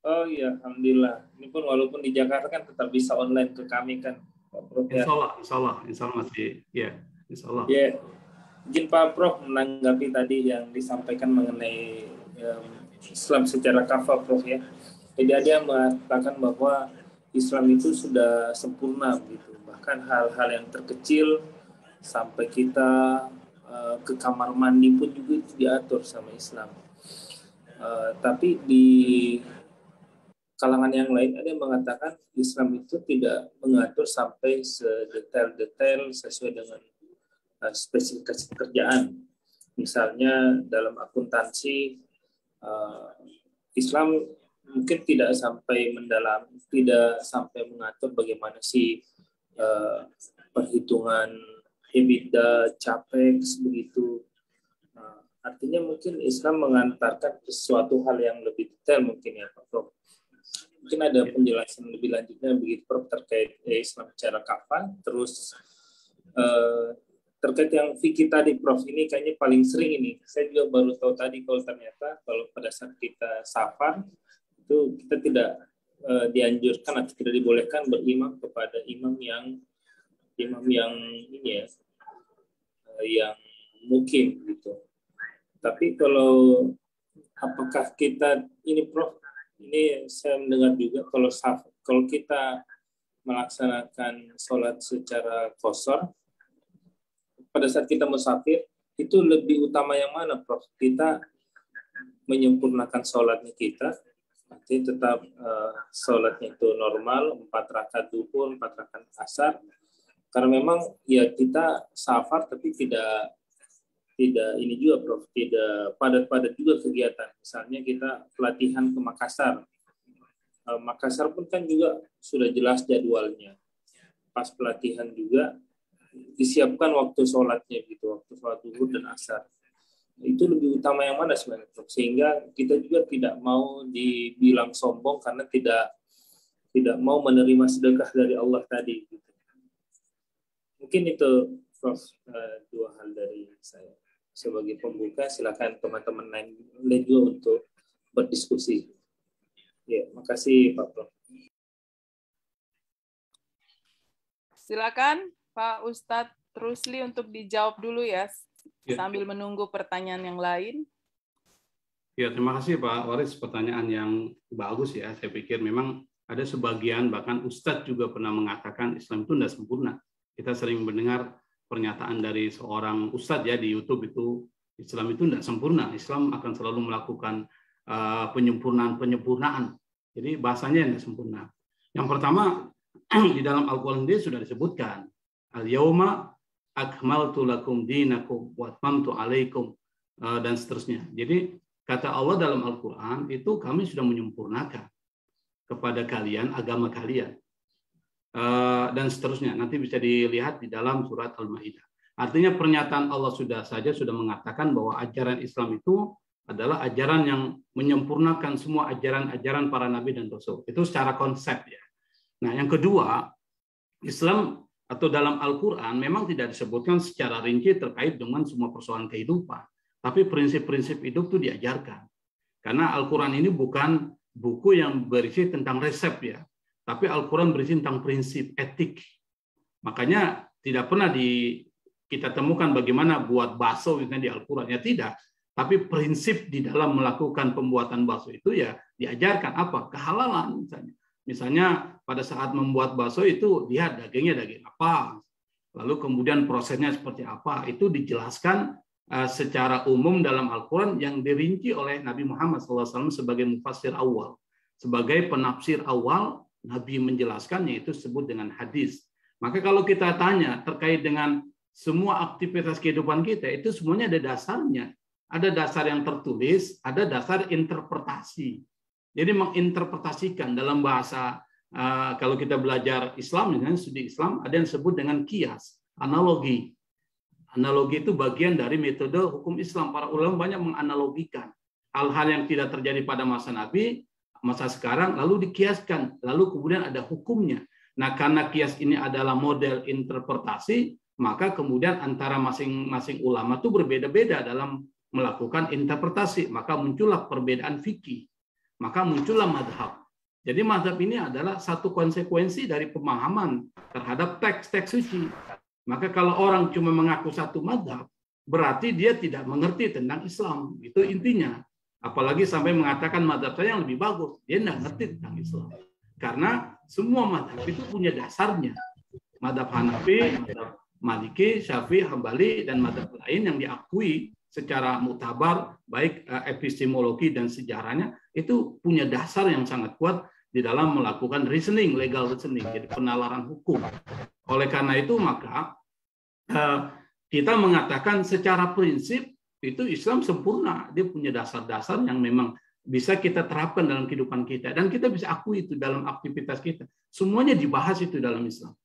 Oh iya, alhamdulillah. Ini pun walaupun di Jakarta kan tetap bisa online ke kami kan. Prof, ya. Insya Allah masih, ya, insya Allah. Ya, mungkin Pak Prof menanggapi tadi yang disampaikan mengenai Islam secara kafah, Prof ya. Jadi dia mengatakan bahwa Islam itu sudah sempurna, gitu. Bahkan hal-hal yang terkecil sampai kita ke kamar mandi pun juga diatur sama Islam. Tapi di kalangan yang lain ada yang mengatakan Islam itu tidak mengatur sampai sedetail-detail sesuai dengan spesifikasi pekerjaan. Misalnya dalam akuntansi, Islam mungkin tidak sampai mendalam, tidak sampai mengatur bagaimana sih perhitungan EBITDA, CAPEX begitu. Nah, artinya mungkin Islam mengantarkan sesuatu hal yang lebih detail mungkin ya Pak Prof. Mungkin ada penjelasan lebih lanjutnya begitu Prof terkait Islam secara kafah. Terus terkait yang fikih tadi Prof, ini kayaknya paling sering ini. Saya juga baru tahu tadi kalau ternyata kalau pada saat kita safar itu kita tidak dianjurkan atau tidak dibolehkan berimam kepada imam yang ini ya, yang mukim gitu. Tapi kalau apakah kita ini Prof, ini saya mendengar juga kalau kita melaksanakan sholat secara qashar pada saat kita musafir itu lebih utama yang mana Prof? Kita menyempurnakan sholatnya kita, artinya tetap sholatnya itu normal 4 rakaat duhur, 4 rakaat asar. Karena memang ya kita safar tapi tidak ini juga Prof, tidak padat-padat juga kegiatan. Misalnya kita pelatihan ke Makassar. Makassar pun kan juga sudah jelas jadwalnya. Pas pelatihan juga disiapkan waktu sholatnya gitu, waktu sholat zuhur dan asar. Itu lebih utama yang mana sebenarnya Prof? Sehingga kita juga tidak mau dibilang sombong karena tidak mau menerima sedekah dari Allah tadi. Gitu. Mungkin itu Prof, 2 hal dari saya. Sebagai pembuka, silakan teman-teman lain juga untuk berdiskusi. Ya, makasih Pak Prof. Silakan Pak Ustadz Rusli untuk dijawab dulu ya, sambil menunggu pertanyaan yang lain. Ya, terima kasih Pak Waris, pertanyaan yang bagus ya. Saya pikir memang ada sebagian, bahkan Ustadz juga pernah mengatakan Islam itu tidak sempurna. Kita sering mendengar pernyataan dari seorang Ustadz ya di YouTube itu, Islam itu tidak sempurna. Islam akan selalu melakukan penyempurnaan. Jadi bahasanya yang tidak sempurna. Yang pertama, di dalam Al-Quran dia sudah disebutkan, Al-yawma akmaltu lakum dinakum wa atmamtu alaikum, dan seterusnya. Jadi kata Allah dalam Al-Quran itu kami sudah menyempurnakan kepada kalian agama kalian. Dan seterusnya. Nanti bisa dilihat di dalam surat Al-Maidah. Artinya pernyataan Allah sudah mengatakan bahwa ajaran Islam itu adalah ajaran yang menyempurnakan semua ajaran-ajaran para nabi dan rasul. Itu secara konsep ya. Nah, yang kedua, Islam atau dalam Al-Quran memang tidak disebutkan secara rinci terkait dengan semua persoalan kehidupan. Tapi prinsip-prinsip hidup itu diajarkan. Karena Al-Quran ini bukan buku yang berisi tentang resep ya. Tapi Al-Quran berisi tentang prinsip etik. Makanya tidak pernah kita temukan bagaimana buat bakso di Al-Quran. Ya tidak. Tapi prinsip di dalam melakukan pembuatan bakso itu ya diajarkan apa? Kehalalan misalnya. Misalnya pada saat membuat bakso itu lihat dagingnya daging apa. Lalu kemudian prosesnya seperti apa. Itu dijelaskan secara umum dalam Al-Quran yang dirinci oleh Nabi Muhammad SAW sebagai mufassir awal. Sebagai penafsir awal, Nabi menjelaskannya itu disebut dengan hadis. Maka kalau kita tanya terkait dengan semua aktivitas kehidupan kita, itu semuanya ada dasarnya. Ada dasar yang tertulis, ada dasar interpretasi. Jadi menginterpretasikan dalam bahasa, kalau kita belajar Islam, misalnya studi Islam, ada yang disebut dengan kias, analogi. Analogi itu bagian dari metode hukum Islam. Para ulama banyak menganalogikan hal-hal yang tidak terjadi pada masa Nabi, masa sekarang, lalu dikiaskan, lalu kemudian ada hukumnya. Nah, karena kias ini adalah model interpretasi, maka kemudian antara masing-masing ulama itu berbeda-beda dalam melakukan interpretasi. Maka muncullah perbedaan fikih, maka muncullah madhab. Jadi madhab ini adalah satu konsekuensi dari pemahaman terhadap teks-teks suci. Maka kalau orang cuma mengaku satu madhab, berarti dia tidak mengerti tentang Islam. Itu intinya. Apalagi sampai mengatakan madhab saya yang lebih bagus. Dia tidak ngerti tentang Islam. Karena semua madhab itu punya dasarnya. Madhab Hanafi, madhab Maliki, Syafi'i, Hambali, dan madhab lain yang diakui secara muktabar, baik epistemologi dan sejarahnya, itu punya dasar yang sangat kuat di dalam melakukan reasoning, legal reasoning, jadi penalaran hukum. Oleh karena itu, maka kita mengatakan secara prinsip, itu Islam sempurna. Dia punya dasar-dasar yang memang bisa kita terapkan dalam kehidupan kita. Dan kita bisa akui itu dalam aktivitas kita. Semuanya dibahas itu dalam Islam.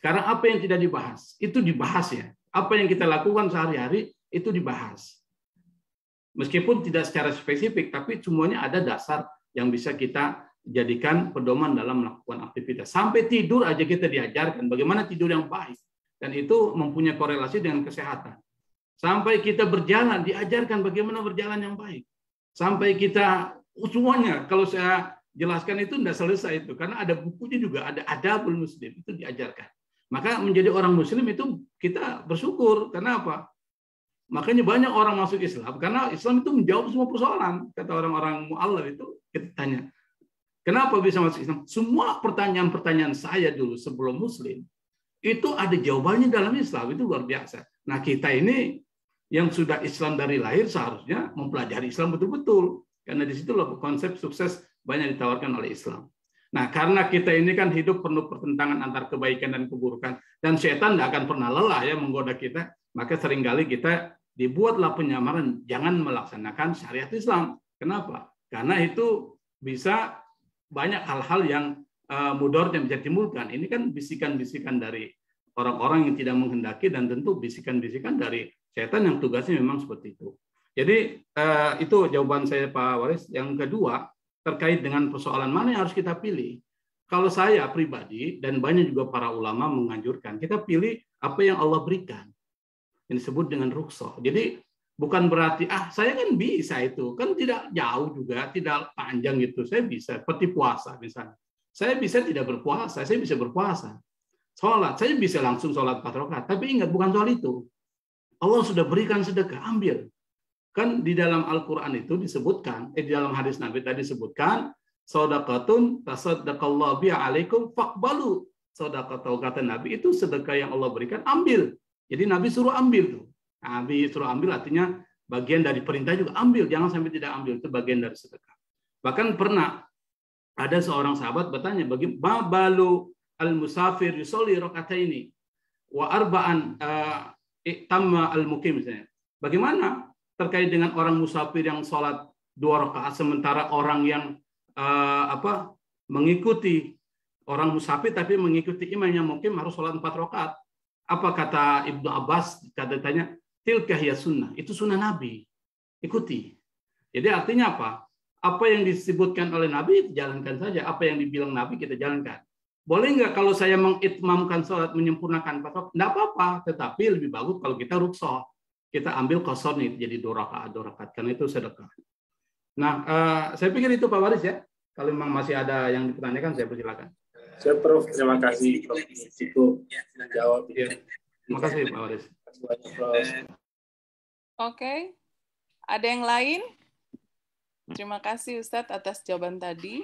Sekarang apa yang tidak dibahas? Itu dibahas ya. Apa yang kita lakukan sehari-hari itu dibahas. Meskipun tidak secara spesifik, tapi semuanya ada dasar yang bisa kita jadikan pedoman dalam melakukan aktivitas. Sampai tidur aja kita diajarkan bagaimana tidur yang baik. Dan itu mempunyai korelasi dengan kesehatan. Sampai kita berjalan, diajarkan bagaimana berjalan yang baik. Sampai kita, semuanya, kalau saya jelaskan itu tidak selesai itu. Karena ada bukunya juga, ada adabul muslim, itu diajarkan. Maka menjadi orang muslim itu kita bersyukur. Karena apa? Makanya banyak orang masuk Islam. Karena Islam itu menjawab semua persoalan. Kata orang-orang mu'allaf itu, kita tanya, kenapa bisa masuk Islam? Semua pertanyaan-pertanyaan saya dulu sebelum muslim, itu ada jawabannya dalam Islam. Itu luar biasa. Nah kita ini yang sudah Islam dari lahir seharusnya mempelajari Islam betul-betul. Karena di situ loh konsep sukses banyak ditawarkan oleh Islam. Nah, karena kita ini kan hidup penuh pertentangan antar kebaikan dan keburukan, dan setan tidak akan pernah lelah ya menggoda kita, maka seringkali kita dibuatlah penyamaran jangan melaksanakan syariat Islam. Kenapa? Karena itu bisa banyak hal-hal yang mudorot yang bisa timbulkan. Ini kan bisikan-bisikan dari orang-orang yang tidak menghendaki, dan tentu bisikan-bisikan dari setan yang tugasnya memang seperti itu. Jadi itu jawaban saya Pak Waris. Yang kedua, terkait dengan persoalan mana yang harus kita pilih. Kalau saya pribadi dan banyak juga para ulama menganjurkan, kita pilih apa yang Allah berikan. Yang disebut dengan rukhsah. Jadi bukan berarti, saya kan bisa itu. Kan tidak jauh juga, tidak panjang gitu. Saya bisa, seperti puasa misalnya. Saya bisa tidak berpuasa, saya bisa berpuasa. Sholat, saya bisa langsung sholat 4 rakaat. Tapi ingat, bukan soal itu. Allah sudah berikan sedekah, ambil. Kan di dalam Al-Quran itu disebutkan, di dalam hadis Nabi tadi disebutkan, shadaqatun tasaddaqallahu biha alaikum faqbalu. Shadaqatu, kata Nabi, itu sedekah yang Allah berikan, ambil. Jadi Nabi suruh ambil tuh. Nabi suruh ambil artinya bagian dari perintah juga ambil, jangan sampai tidak ambil, itu bagian dari sedekah. Bahkan pernah ada seorang sahabat bertanya, bagaimana balu al-musafir yusolli rakataini wa arba'an tamma al-muqim misalnya. Bagaimana terkait dengan orang musafir yang sholat 2 rakaat sementara orang yang mengikuti orang musafir tapi mengikuti imam yang muqim harus sholat 4 rakaat. Apa kata Ibnu Abbas? Katanya tilkah ya sunnah. Itu sunnah Nabi. Ikuti. Jadi artinya apa? Apa yang disebutkan oleh Nabi jalankan saja. Apa yang dibilang Nabi kita jalankan. Boleh nggak kalau saya mengitmamkan sholat menyempurnakan 4 rakaat? Nggak apa-apa. Tetapi lebih bagus kalau kita rukhsah. Kita ambil qasar nih jadi 2 rakaat karena itu sedekah. Nah, saya pikir itu Pak Waris ya. Kalau memang masih ada yang dipertanyakan saya persilakan. Saya Prof, terima kasih Prof cukup menjawab. Ya. Terima kasih Pak Waris. Oke. Ada yang lain? Terima kasih Ustadz atas jawaban tadi.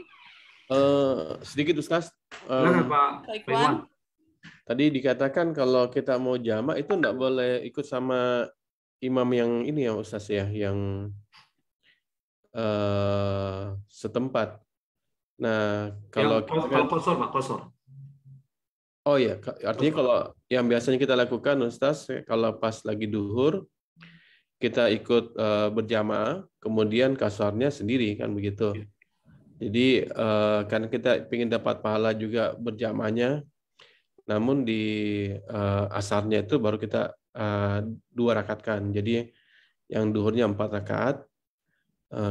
Sedikit Ustaz. Pak Iwan. Tadi dikatakan kalau kita mau jamak itu enggak boleh ikut sama imam yang ini ya Ustaz ya, yang setempat. Nah, kalau kosor Pak, kosor. Oh ya, artinya kalau yang biasanya kita lakukan Ustaz, kalau pas lagi duhur kita ikut berjamaah, kemudian kasarnya sendiri kan begitu. Jadi karena kita ingin dapat pahala juga berjamaahnya, namun di asarnya itu baru kita 2 rakaatkan. Jadi yang duhurnya 4 rakaat,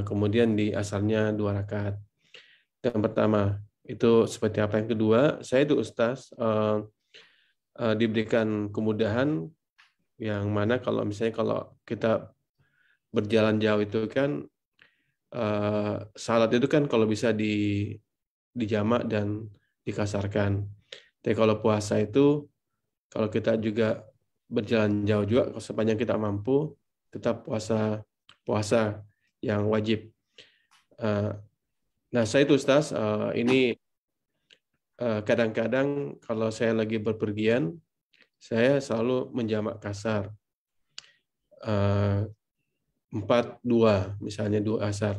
kemudian di asarnya 2 rakaat. Yang pertama itu seperti apa. Yang kedua, saya itu Ustaz diberikan kemudahan yang mana kalau misalnya kalau kita berjalan jauh itu kan salat itu kan kalau bisa dijamak dan dikasarkan. Tapi kalau puasa itu kalau kita juga berjalan jauh juga sepanjang kita mampu tetap puasa yang wajib. Nah saya itu Ustaz ini kadang-kadang kalau saya lagi berpergian saya selalu menjamak kasar 4-2 misalnya 2 asar.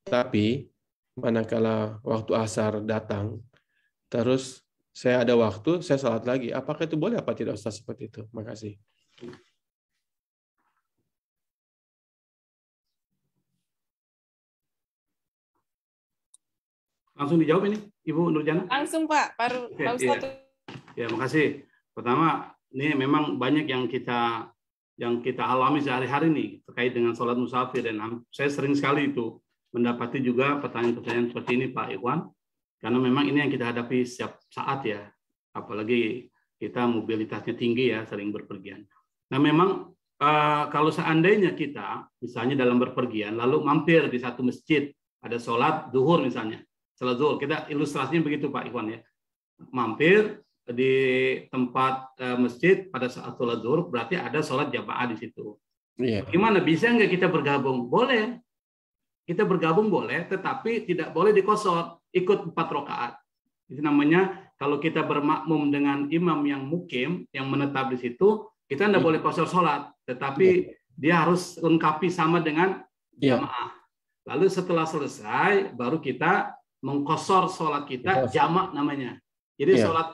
Tapi manakala waktu asar datang terus saya ada waktu, saya salat lagi. Apakah itu boleh apa tidak Ustaz seperti itu? Makasih. Langsung dijawab ini, Ibu Nurjana? Langsung Pak, Pak Ustadz. Ya, makasih. Pertama, ini memang banyak yang kita alami sehari-hari nih terkait dengan sholat musafir, dan saya sering sekali itu mendapati juga pertanyaan-pertanyaan seperti ini Pak Ikhwan, karena memang ini yang kita hadapi setiap saat ya, apalagi kita mobilitasnya tinggi ya, sering berpergian. Nah memang kalau seandainya kita misalnya dalam berpergian lalu mampir di satu masjid, ada sholat zuhur misalnya, sholat zuhur, kita ilustrasinya begitu Pak Ikhwan ya, mampir di tempat masjid pada saat sholat zuhur, berarti ada sholat jamaah di situ. Yeah. Gimana, bisa nggak kita bergabung? Boleh. Kita bergabung boleh, tetapi tidak boleh dikosor, ikut 4 rakaat. Itu namanya kalau kita bermakmum dengan imam yang mukim, yang menetap di situ, kita tidak boleh kosor sholat, tetapi dia harus lengkapi sama dengan jamaah. Lalu setelah selesai, baru kita mengkosor sholat kita, jamak namanya. Jadi sholat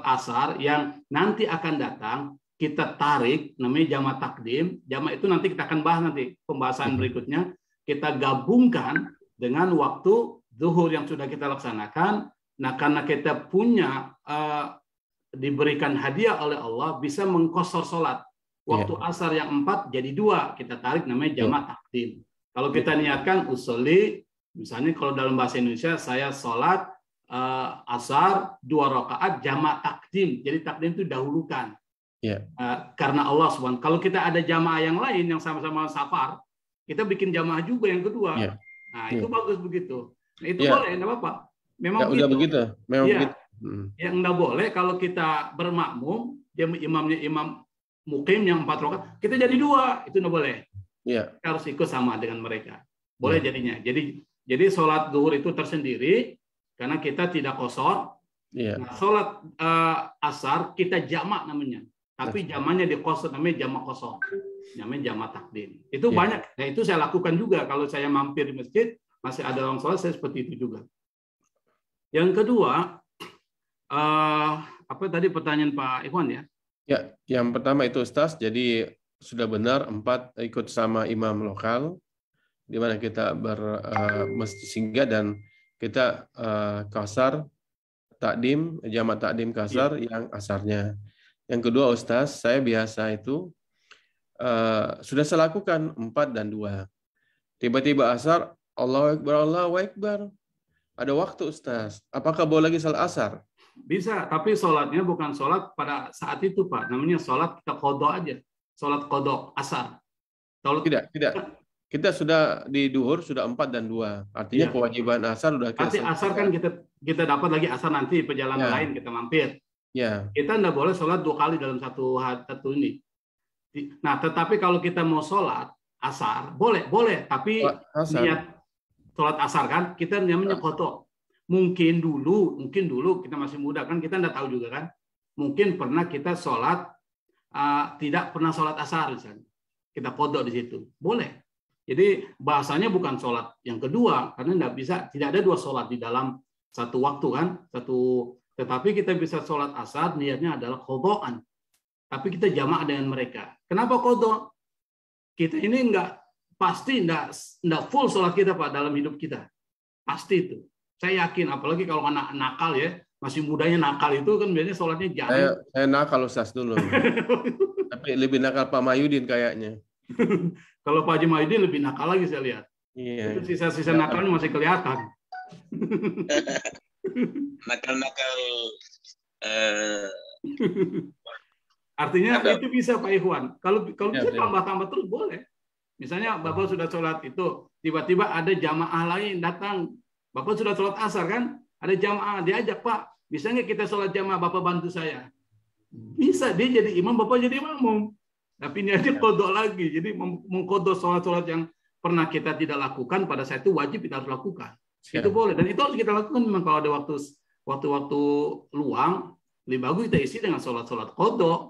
asar yang nanti akan datang, kita tarik, namanya jamak takdim. Jamak itu nanti kita akan bahas nanti, pembahasan berikutnya. Kita gabungkan dengan waktu zuhur yang sudah kita laksanakan. Nah, karena kita punya diberikan hadiah oleh Allah, bisa mengkosor sholat. Waktu asar yang 4 jadi 2, kita tarik namanya jamak takdim. Kalau kita niatkan usolli, misalnya kalau dalam bahasa Indonesia, saya sholat asar 2 rakaat jamak takdim. Jadi takdim itu dahulukan. Karena Allah SWT. Kalau kita ada jamaah yang lain yang sama-sama safar, kita bikin jamaah juga yang kedua. Nah, itu bagus begitu. Nah, itu boleh, enggak apa-apa. Memang udah begitu. Memang begitu. Yang enggak boleh kalau kita bermakmum, imamnya imam mukim yang 4 rakaat, kita jadi 2, itu enggak boleh. Kita harus ikut sama dengan mereka. Boleh jadinya. Jadi sholat zuhur itu tersendiri karena kita tidak kosor. Nah, sholat asar kita jamak namanya. Tapi jamaknya dikosor, namanya jamak kosor. Namanya jamak takdim. Itu banyak. Nah, itu saya lakukan juga kalau saya mampir di masjid, masih ada orang sholat, saya seperti itu juga. Yang kedua, apa tadi pertanyaan Pak Ikhwan ya? Ya, yang pertama itu Ustaz, jadi sudah benar 4 ikut sama imam lokal, di mana kita singgah dan kita kasar takdim, jamak takdim kasar yang asarnya. Yang kedua Ustaz, saya biasa itu sudah saya lakukan 4 dan 2. Tiba-tiba asar, Allahu Akbar, Allahu Akbar. Ada waktu Ustaz. Apakah boleh lagi salat asar? Bisa, tapi sholatnya bukan sholat pada saat itu Pak. Namanya sholat kita qadha aja. Sholat qadha asar. Tidak. Kita sudah di duhur sudah 4 dan 2. Artinya kewajiban asar sudah kita. Nanti asar kan kita dapat lagi asar nanti perjalanan lain kita mampir. Kita tidak boleh sholat 2 kali dalam satu ini. Nah, tetapi kalau kita mau sholat asar, boleh, tapi niat sholat asar kan, kita namanya qadha. Mungkin dulu kita masih muda kan, kita tidak tahu juga kan. Mungkin pernah kita sholat tidak pernah sholat asar misalnya. Kita qadha di situ. Boleh. Jadi bahasanya bukan sholat yang kedua, karena tidak ada 2 sholat di dalam satu waktu kan, tetapi kita bisa sholat asar, niatnya adalah qadhaan. Tapi kita jamaah dengan mereka. Kenapa qadha? Kita ini pasti enggak full sholat kita Pak dalam hidup kita. Pasti itu. Saya yakin, apalagi kalau anak nakal ya, masih mudanya nakal itu kan biasanya sholatnya jarang. Saya nakal Ustaz dulu. Tapi lebih nakal Pak Mahyudin kayaknya. Kalau Pak Haji Mahyudin lebih nakal lagi saya lihat. Itu sisa-sisa nakalnya masih kelihatan. Nakal-nakal. Artinya itu bisa Pak Ikhwan. Kalau bisa tambah-tambah terus boleh. Misalnya Bapak sudah sholat itu, tiba-tiba ada jamaah lain datang. Bapak sudah sholat asar kan? Ada jamaah, diajak Pak. Bisa nggak kita sholat jamaah, Bapak bantu saya? Bisa, dia jadi imam, Bapak jadi makmum. Tapi ini aja qadha lagi. Jadi mengqadha sholat-sholat yang pernah kita tidak lakukan, pada saat itu wajib kita harus lakukan. Itu boleh. Dan itu harus kita lakukan memang kalau ada waktu luang, lebih bagus kita isi dengan sholat-sholat qadha.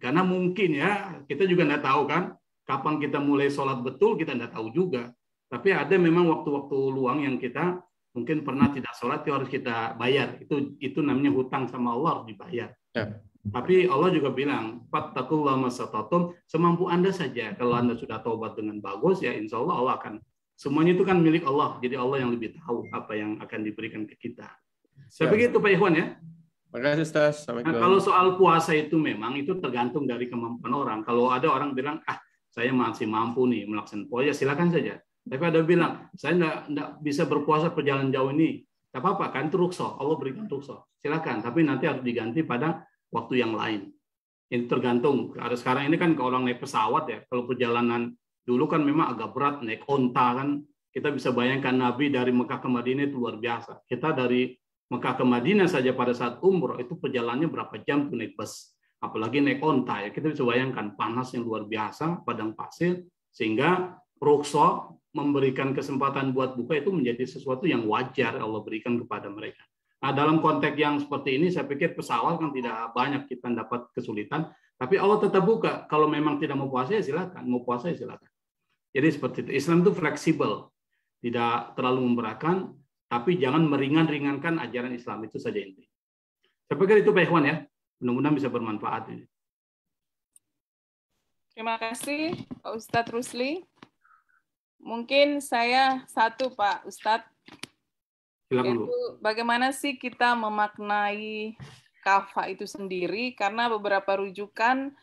Karena mungkin ya, kita juga nggak tahu kan, kapan kita mulai sholat betul, kita nggak tahu juga. Tapi ada memang waktu-waktu luang yang kita mungkin pernah tidak sholat, itu harus kita bayar. Itu namanya hutang sama Allah, harus dibayar. Tapi Allah juga bilang, fattaqullaha mastata'tum, semampu Anda saja. Kalau Anda sudah taubat dengan bagus, ya insya Allah akan. Semuanya itu kan milik Allah. Jadi Allah yang lebih tahu apa yang akan diberikan ke kita. Saya begitu Pak Ikhwan ya. Makasih Ustaz. Nah, Assalamualaikum. kalau soal puasa itu memang itu tergantung dari kemampuan orang. Kalau ada orang bilang, saya masih mampu nih melaksanakan puasa, ya silakan saja. Tapi ada bilang, saya enggak bisa berpuasa perjalanan jauh ini. Tak apa-apa, kan itu rukhsah. Allah berikan rukhsah. Silakan, tapi nanti harus diganti pada waktu yang lain. Ini tergantung. Ada sekarang ini kan kalau orang naik pesawat ya, kalau perjalanan dulu kan memang agak berat, naik onta kan. Kita bisa bayangkan Nabi dari Mekah ke Madinah itu luar biasa. Kita dari Mekah ke Madinah saja pada saat umroh itu perjalanannya berapa jam tuh naik bus. Apalagi naik onta ya, kita bisa bayangkan panas yang luar biasa, padang pasir, sehingga rukhsah memberikan kesempatan buat buka itu menjadi sesuatu yang wajar Allah berikan kepada mereka. Nah, dalam konteks yang seperti ini, saya pikir pesawat kan tidak banyak kita dapat kesulitan, tapi Allah tetap buka. Kalau memang tidak mau puasa, ya silakan. Mau puasa, ya silakan. Jadi seperti itu. Islam itu fleksibel, tidak terlalu memberatkan, tapi jangan meringan-ringankan ajaran Islam. Itu saja inti. Saya pikir itu Pak Ikhwan ya. Mudah-mudahan bisa bermanfaat ini. Terima kasih Pak Ustadz Rusli. Mungkin saya satu Pak Ustadz. Silakan, Bu. Yaitu bagaimana sih kita memaknai kafah itu sendiri, karena beberapa rujukan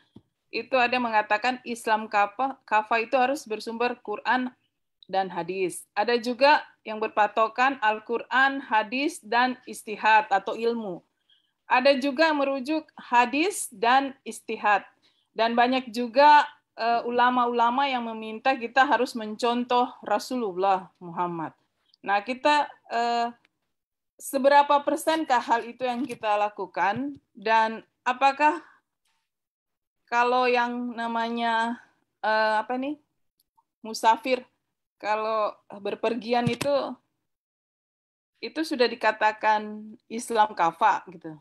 itu ada mengatakan Islam kafah itu harus bersumber Quran dan hadis. Ada juga yang berpatokan Al-Quran, hadis, dan istihad atau ilmu. Ada juga merujuk hadis dan istihad. Dan banyak juga ulama-ulama yang meminta kita harus mencontoh Rasulullah Muhammad. Nah, kita seberapa persenkah hal itu yang kita lakukan, dan apakah kalau yang namanya musafir, kalau berpergian itu sudah dikatakan Islam kafah gitu?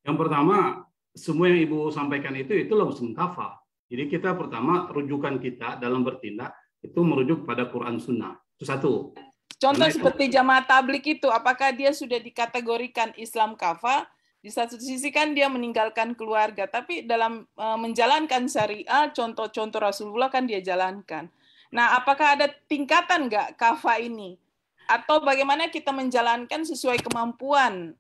Yang pertama, semua yang Ibu sampaikan itulah Muslim kafah. Jadi kita pertama rujukan kita dalam bertindak itu merujuk pada Quran Sunnah. Itu satu. Contoh seperti jamaah tablik itu, apakah dia sudah dikategorikan Islam kafah? Di satu sisi kan dia meninggalkan keluarga, tapi dalam menjalankan syariah, contoh-contoh Rasulullah kan dia jalankan. Nah, apakah ada tingkatan nggak kafah ini? Atau bagaimana kita menjalankan sesuai kemampuan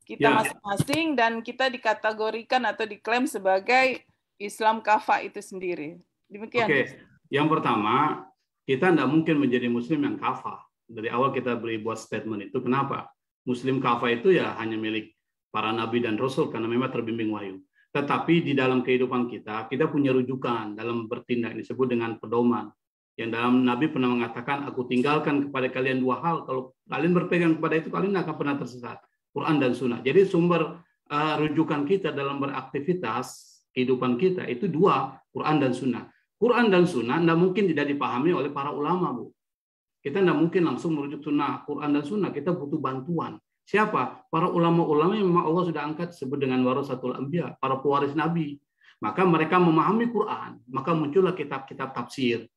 kita masing-masing dan kita dikategorikan atau diklaim sebagai Islam kafah itu sendiri? Demikian. Oke. Yang pertama, kita tidak mungkin menjadi Muslim yang kafah. Dari awal kita buat statement itu. Kenapa? Muslim kafah itu ya hanya milik para nabi dan rasul karena memang terbimbing wahyu. Tetapi di dalam kehidupan kita punya rujukan dalam bertindak, disebut dengan pedoman. Yang dalam Nabi pernah mengatakan, aku tinggalkan kepada kalian dua hal. Kalau kalian berpegang kepada itu, kalian akan pernah tersesat. Quran dan Sunnah. Jadi sumber rujukan kita dalam beraktivitas kehidupan kita itu dua, Quran dan Sunnah. Quran dan Sunnah tidak mungkin tidak dipahami oleh para ulama, Bu. Kita tidak mungkin langsung merujuk Sunnah, Quran dan Sunnah. Kita butuh bantuan. Siapa? Para ulama-ulama yang memang Allah sudah angkat disebut dengan warasatul anbiya, para pewaris Nabi. Maka mereka memahami Quran, maka muncullah kitab-kitab tafsir.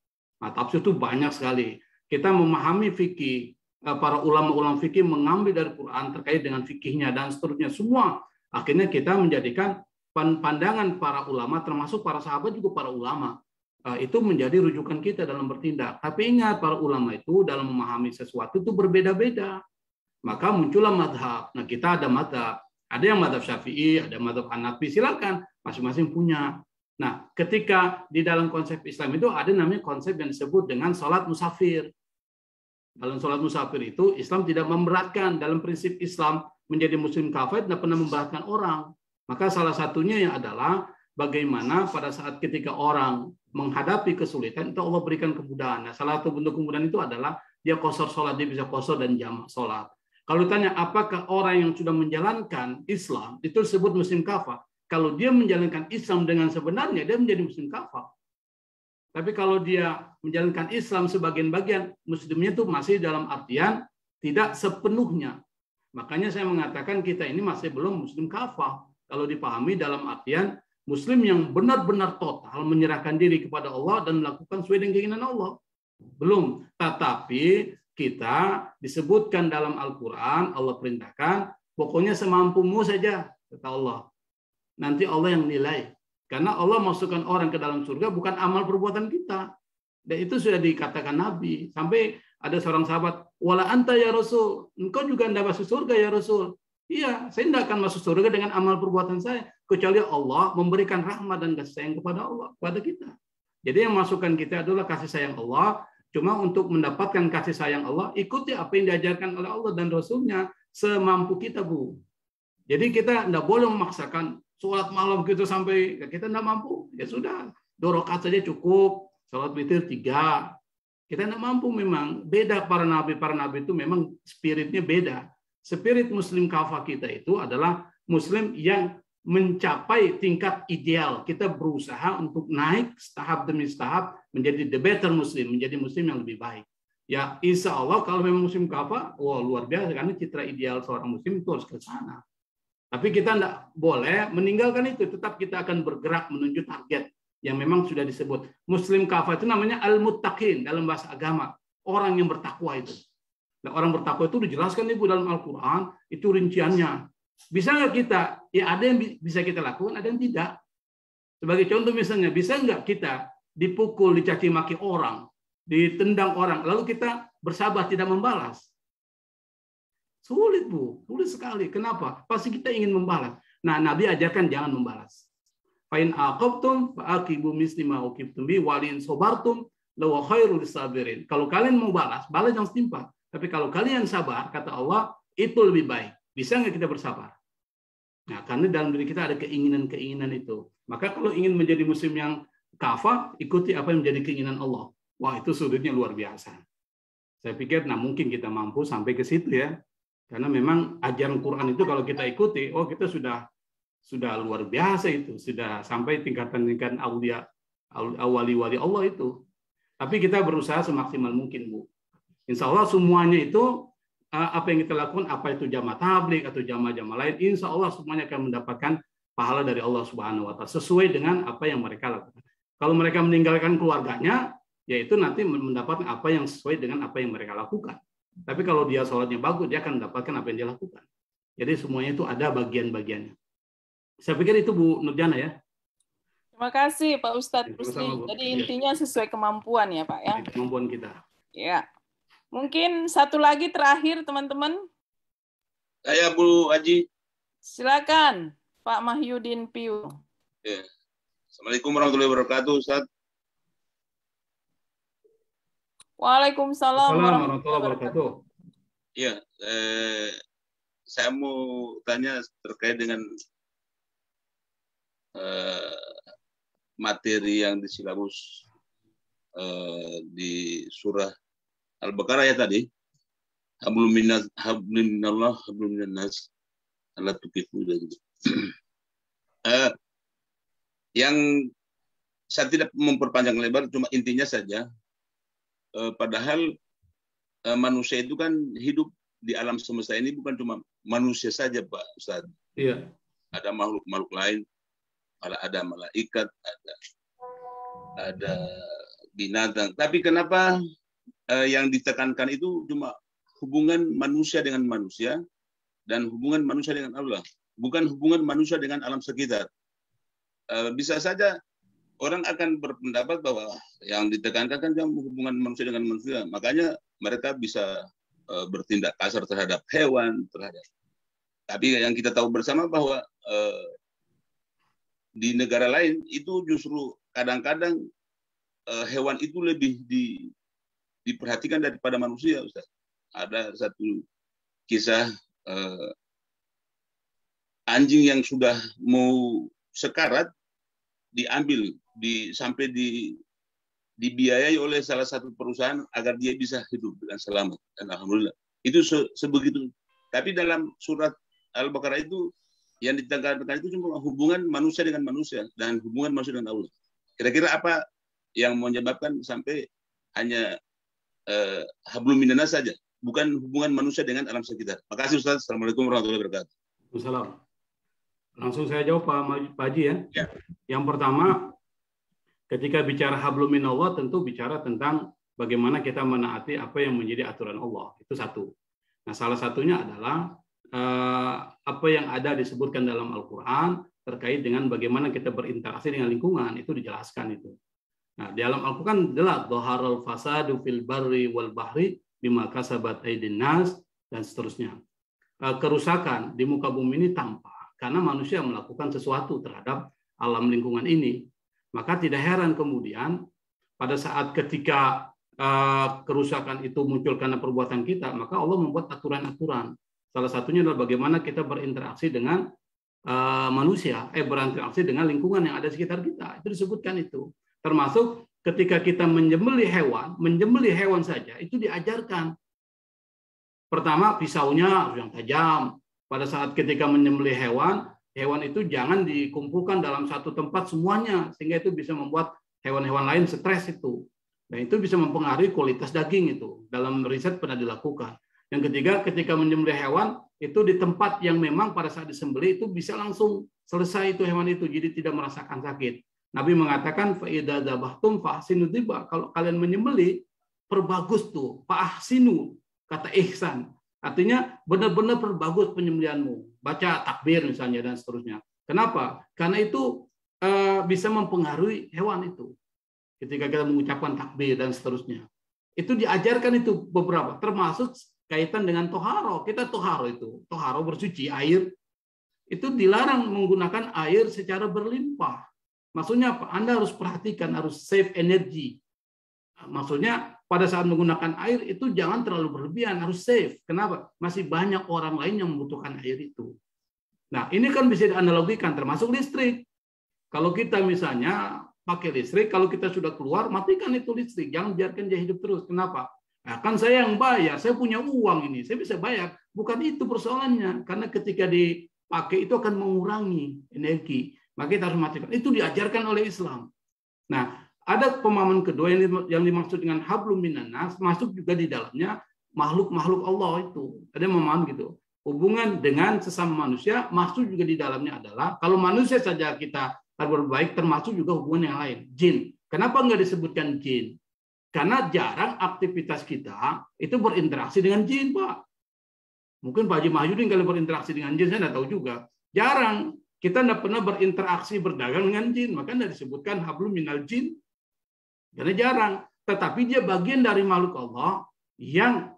Nah, tafsir itu banyak sekali. Kita memahami fikih, para ulama-ulama fikih mengambil dari Quran terkait dengan fikihnya dan seterusnya semua. Akhirnya kita menjadikan pandangan para ulama, termasuk para sahabat juga para ulama. Itu menjadi rujukan kita dalam bertindak. Tapi ingat, para ulama itu dalam memahami sesuatu itu berbeda-beda. Maka muncullah madhab. Nah, kita ada madhab. Ada yang madhab Syafi'i, ada madhab Hanafi. Silakan, masing-masing punya. Nah, ketika di dalam konsep Islam itu ada namanya konsep yang disebut dengan sholat musafir. Dalam sholat musafir itu, Islam tidak memberatkan. Dalam prinsip Islam menjadi muslim kafir tidak pernah memberatkan orang. Maka salah satunya yang adalah bagaimana pada saat ketika orang menghadapi kesulitan, itu Allah berikan kemudahan. Nah, salah satu bentuk kemudahan itu adalah dia qashar sholat, dia bisa qashar dan jamak sholat. Kalau ditanya apakah orang yang sudah menjalankan Islam itu disebut muslim kafah? Kalau dia menjalankan Islam dengan sebenarnya, dia menjadi muslim kafah. Tapi kalau dia menjalankan Islam sebagian bagian, muslimnya itu masih dalam artian tidak sepenuhnya. Makanya saya mengatakan kita ini masih belum muslim kafah. Kalau dipahami dalam artian Muslim yang benar-benar total menyerahkan diri kepada Allah dan melakukan sesuai dengan keinginan Allah. Belum. Tetapi kita disebutkan dalam Al-Quran, Allah perintahkan, pokoknya semampumu saja, kata Allah. Nanti Allah yang nilai. Karena Allah masukkan orang ke dalam surga bukan amal perbuatan kita. Dan itu sudah dikatakan Nabi. Sampai ada seorang sahabat, wala anta ya Rasul, engkau juga tidak masuk surga ya Rasul. Iya, saya tidak akan masuk surga dengan amal perbuatan saya, kecuali Allah memberikan rahmat dan kasih sayang kepada Allah, kepada kita. Jadi yang masukkan kita adalah kasih sayang Allah. Cuma untuk mendapatkan kasih sayang Allah, ikuti apa yang diajarkan oleh Allah dan Rasul-Nya semampu kita, Bu. Jadi kita tidak boleh memaksakan sholat malam gitu sampai kita tidak mampu. Ya sudah, 2 rakaat saja cukup. Sholat witir 3. Kita tidak mampu memang. Beda para nabi itu memang spiritnya beda. Spirit Muslim kafah kita itu adalah Muslim yang mencapai tingkat ideal. Kita berusaha untuk naik tahap demi tahap menjadi the better Muslim, menjadi Muslim yang lebih baik. Ya, insya Allah kalau memang Muslim kafah, wah luar biasa, karena citra ideal seorang Muslim itu harus ke sana. Tapi kita tidak boleh meninggalkan itu, tetap kita akan bergerak menuju target yang memang sudah disebut. Muslim kafah itu namanya al-muttaqin dalam bahasa agama, orang yang bertakwa itu. Nah, orang bertakwa itu dijelaskan Ibu dalam Al-Quran, itu rinciannya. Bisa nggak kita? Ya ada yang bisa kita lakukan, ada yang tidak. Sebagai contoh misalnya, bisa nggak kita dipukul, dicaci maki orang, ditendang orang, lalu kita bersabar tidak membalas? Sulit, Bu, sulit sekali. Kenapa? Pasti kita ingin membalas. Nah, Nabi ajarkan jangan membalas. Fa'in aqabtum fa'aqibu misli ma uqibtum bi walin sobartum lawa khairul sabirin. Kalau kalian mau balas yang setimpal. Tapi kalau kalian sabar, kata Allah, itu lebih baik. Bisa nggak kita bersabar? Nah, karena dalam diri kita ada keinginan-keinginan itu. Maka kalau ingin menjadi Muslim yang kafah, ikuti apa yang menjadi keinginan Allah. Wah, itu sulitnya luar biasa. Saya pikir, nah mungkin kita mampu sampai ke situ ya. Karena memang ajaran Quran itu kalau kita ikuti, oh kita sudah luar biasa itu, sudah sampai tingkatan-tingkatan aulia, wali-wali Allah itu. Tapi kita berusaha semaksimal mungkin, Bu. Insya Allah semuanya itu apa yang kita lakukan, apa itu jamaah tabligh atau jamaah-jamaah lain, insya Allah semuanya akan mendapatkan pahala dari Allah Subhanahu Wa Taala sesuai dengan apa yang mereka lakukan. Kalau mereka meninggalkan keluarganya, yaitu nanti mendapatkan apa yang sesuai dengan apa yang mereka lakukan. Tapi kalau dia sholatnya bagus, dia akan mendapatkan apa yang dia lakukan. Jadi semuanya itu ada bagian-bagiannya. Saya pikir itu Bu Nurjana ya. Terima kasih Pak Ustadz Rusli. Jadi intinya sesuai kemampuan ya Pak ya. Kemampuan kita. Ya. Mungkin satu lagi terakhir teman-teman. Saya Bu Haji. Silakan Pak Mahyudin Piu. Ya. Assalamualaikum warahmatullahi wabarakatuh, Ustaz. Waalaikumsalam warahmatullahi wabarakatuh. Iya, saya mau tanya terkait dengan materi yang di silabus di surah Al-Baqarah ya tadi. Hablum minallah, hablum minannas, Allah tukifu dan gitu. Yang saya tidak memperpanjang lebar, cuma intinya saja. Padahal manusia itu kan hidup di alam semesta ini bukan cuma manusia saja, Pak Ustaz. Iya. Ada makhluk-makhluk lain, ada malaikat, ada binatang. Tapi kenapa yang ditekankan itu cuma hubungan manusia dengan manusia dan hubungan manusia dengan Allah, bukan hubungan manusia dengan alam sekitar. Bisa saja orang akan berpendapat bahwa yang ditekankan kan hubungan manusia dengan manusia. Makanya mereka bisa bertindak kasar terhadap hewan, Tapi yang kita tahu bersama bahwa di negara lain itu justru kadang-kadang hewan itu lebih diperhatikan daripada manusia, Ustaz. Ada satu kisah anjing yang sudah mau sekarat diambil sampai dibiayai oleh salah satu perusahaan agar dia bisa hidup dengan selamat, dan alhamdulillah itu sebegitu. Tapi dalam surat Al-Baqarah itu yang ditekankan itu cuma hubungan manusia dengan manusia dan hubungan manusia dengan Allah. Kira-kira apa yang menyebabkan sampai hanya hablum minannas saja, bukan hubungan manusia dengan alam sekitar? Makasih Ustaz. Assalamualaikum warahmatullahi wabarakatuh. Waalaikumsalam. Langsung saya jawab Pak Haji ya. Ya. Yang pertama, ketika bicara hablum minallah tentu bicara tentang bagaimana kita menaati apa yang menjadi aturan Allah. Itu satu. Nah, salah satunya adalah apa yang ada disebutkan dalam Al-Quran terkait dengan bagaimana kita berinteraksi dengan lingkungan, itu dijelaskan itu. Nah, di dalam Al-Quran jelas dhaharal fasadu fil barri wal bahri bima kasabat aydin nas dan seterusnya. kerusakan di muka bumi ini tampak karena manusia melakukan sesuatu terhadap alam lingkungan ini. Maka tidak heran kemudian pada saat ketika kerusakan itu muncul karena perbuatan kita, maka Allah membuat aturan-aturan. Salah satunya adalah bagaimana kita berinteraksi dengan manusia, berinteraksi dengan lingkungan yang ada di sekitar kita. Itu disebutkan itu. Termasuk ketika kita menyembelih hewan saja itu diajarkan. Pertama, pisaunya harus yang tajam. Pada saat ketika menyembelih hewan itu jangan dikumpulkan dalam satu tempat semuanya, sehingga itu bisa membuat hewan-hewan lain stres itu. Dan itu bisa mempengaruhi kualitas daging itu. Dalam riset pernah dilakukan. Yang ketiga, ketika menyembelih hewan, itu di tempat yang memang pada saat disembelih itu bisa langsung selesai itu hewan itu, jadi tidak merasakan sakit. Nabi mengatakan, fa'idza dzabhtum fa'ahsinu dzibha. Kalau kalian menyembelih, perbagus tuh, fa'ahsinu, kata ihsan. Artinya benar-benar perbagus penyembelihanmu. Baca takbir misalnya dan seterusnya. Kenapa? Karena itu bisa mempengaruhi hewan itu. Ketika kita mengucapkan takbir dan seterusnya. Itu diajarkan itu beberapa, termasuk kaitan dengan toharo. Kita toharo itu, toharo bersuci, air. Itu dilarang menggunakan air secara berlimpah. Maksudnya apa? Anda harus perhatikan, harus save energi. Maksudnya pada saat menggunakan air itu jangan terlalu berlebihan, harus save. Kenapa? Masih banyak orang lain yang membutuhkan air itu. Nah, ini kan bisa dianalogikan termasuk listrik. Kalau kita misalnya pakai listrik, kalau kita sudah keluar, matikan itu listrik. Jangan biarkan dia hidup terus. Kenapa? Nah, kan saya yang bayar, saya punya uang ini, saya bisa bayar. Bukan itu persoalannya. Karena ketika dipakai itu akan mengurangi energi. Maka kita harus matikan. Itu diajarkan oleh Islam. Nah, ada pemahaman kedua yang dimaksud dengan hablum minan nas, masuk juga di dalamnya makhluk-makhluk Allah itu. Ada pemahaman gitu. Hubungan dengan sesama manusia, masuk juga di dalamnya adalah, kalau manusia saja kita berbaik, termasuk juga hubungan yang lain. Jin. Kenapa nggak disebutkan jin? Karena jarang aktivitas kita itu berinteraksi dengan jin, Pak. Mungkin Pak Haji Mahyudin kalau berinteraksi dengan jin, saya nggak tahu juga. Jarang. Kita nggak pernah berinteraksi, berdagang dengan jin. Maka nggak disebutkan hablum minal jin. Karena jarang. Tetapi dia bagian dari makhluk Allah yang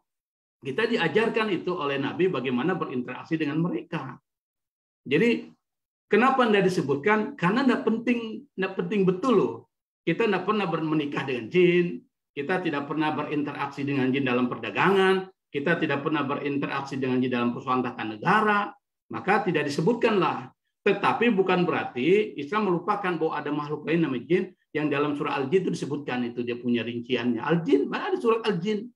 kita diajarkan itu oleh Nabi bagaimana berinteraksi dengan mereka. Jadi kenapa tidak disebutkan? Karena tidak penting betul loh. Kita tidak pernah menikah dengan jin, kita tidak pernah berinteraksi dengan jin dalam perdagangan, kita tidak pernah berinteraksi dengan jin dalam persoalan tata negara, maka tidak disebutkanlah. Tetapi bukan berarti Islam melupakan bahwa ada makhluk lain namanya jin yang dalam surah Al-Jin itu disebutkan itu dia punya rinciannya. Al-Jin, mana ada surat Al-Jin?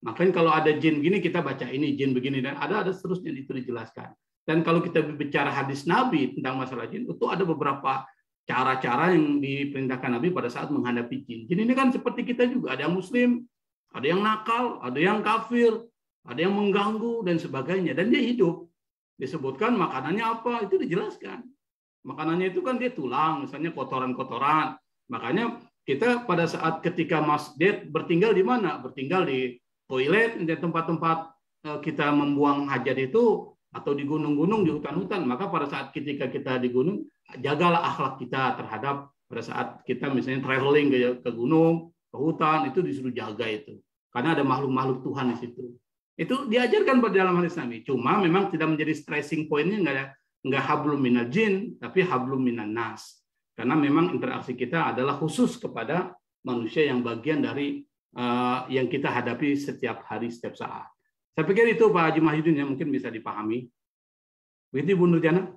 Makanya kalau ada jin gini kita baca ini jin begini dan ada seterusnya itu dijelaskan. Dan kalau kita bicara hadis Nabi tentang masalah jin, itu ada beberapa cara-cara yang diperintahkan Nabi pada saat menghadapi jin. Jin ini kan seperti kita juga, ada yang muslim, ada yang nakal, ada yang kafir, ada yang mengganggu, dan sebagainya. Dan dia hidup. Disebutkan makanannya apa, itu dijelaskan. Makanannya itu kan dia tulang, misalnya kotoran-kotoran. Makanya kita pada saat ketika dia bertinggal di mana? Bertinggal di toilet, di tempat-tempat kita membuang hajat itu, atau di gunung-gunung, di hutan-hutan. Maka pada saat ketika kita di gunung, jagalah akhlak kita terhadap pada saat kita misalnya traveling ke gunung, ke hutan, itu disuruh jaga itu. Karena ada makhluk-makhluk Tuhan di situ. Itu diajarkan pada dalam hadis Nabi. Cuma memang tidak menjadi stressing point-nya nggak hablum minal jin, tapi hablum minan nas. Karena memang interaksi kita adalah khusus kepada manusia yang bagian dari yang kita hadapi setiap hari, setiap saat. Saya pikir itu Pak Haji Mahyudin yang mungkin bisa dipahami. Begitu Bu Nurjana.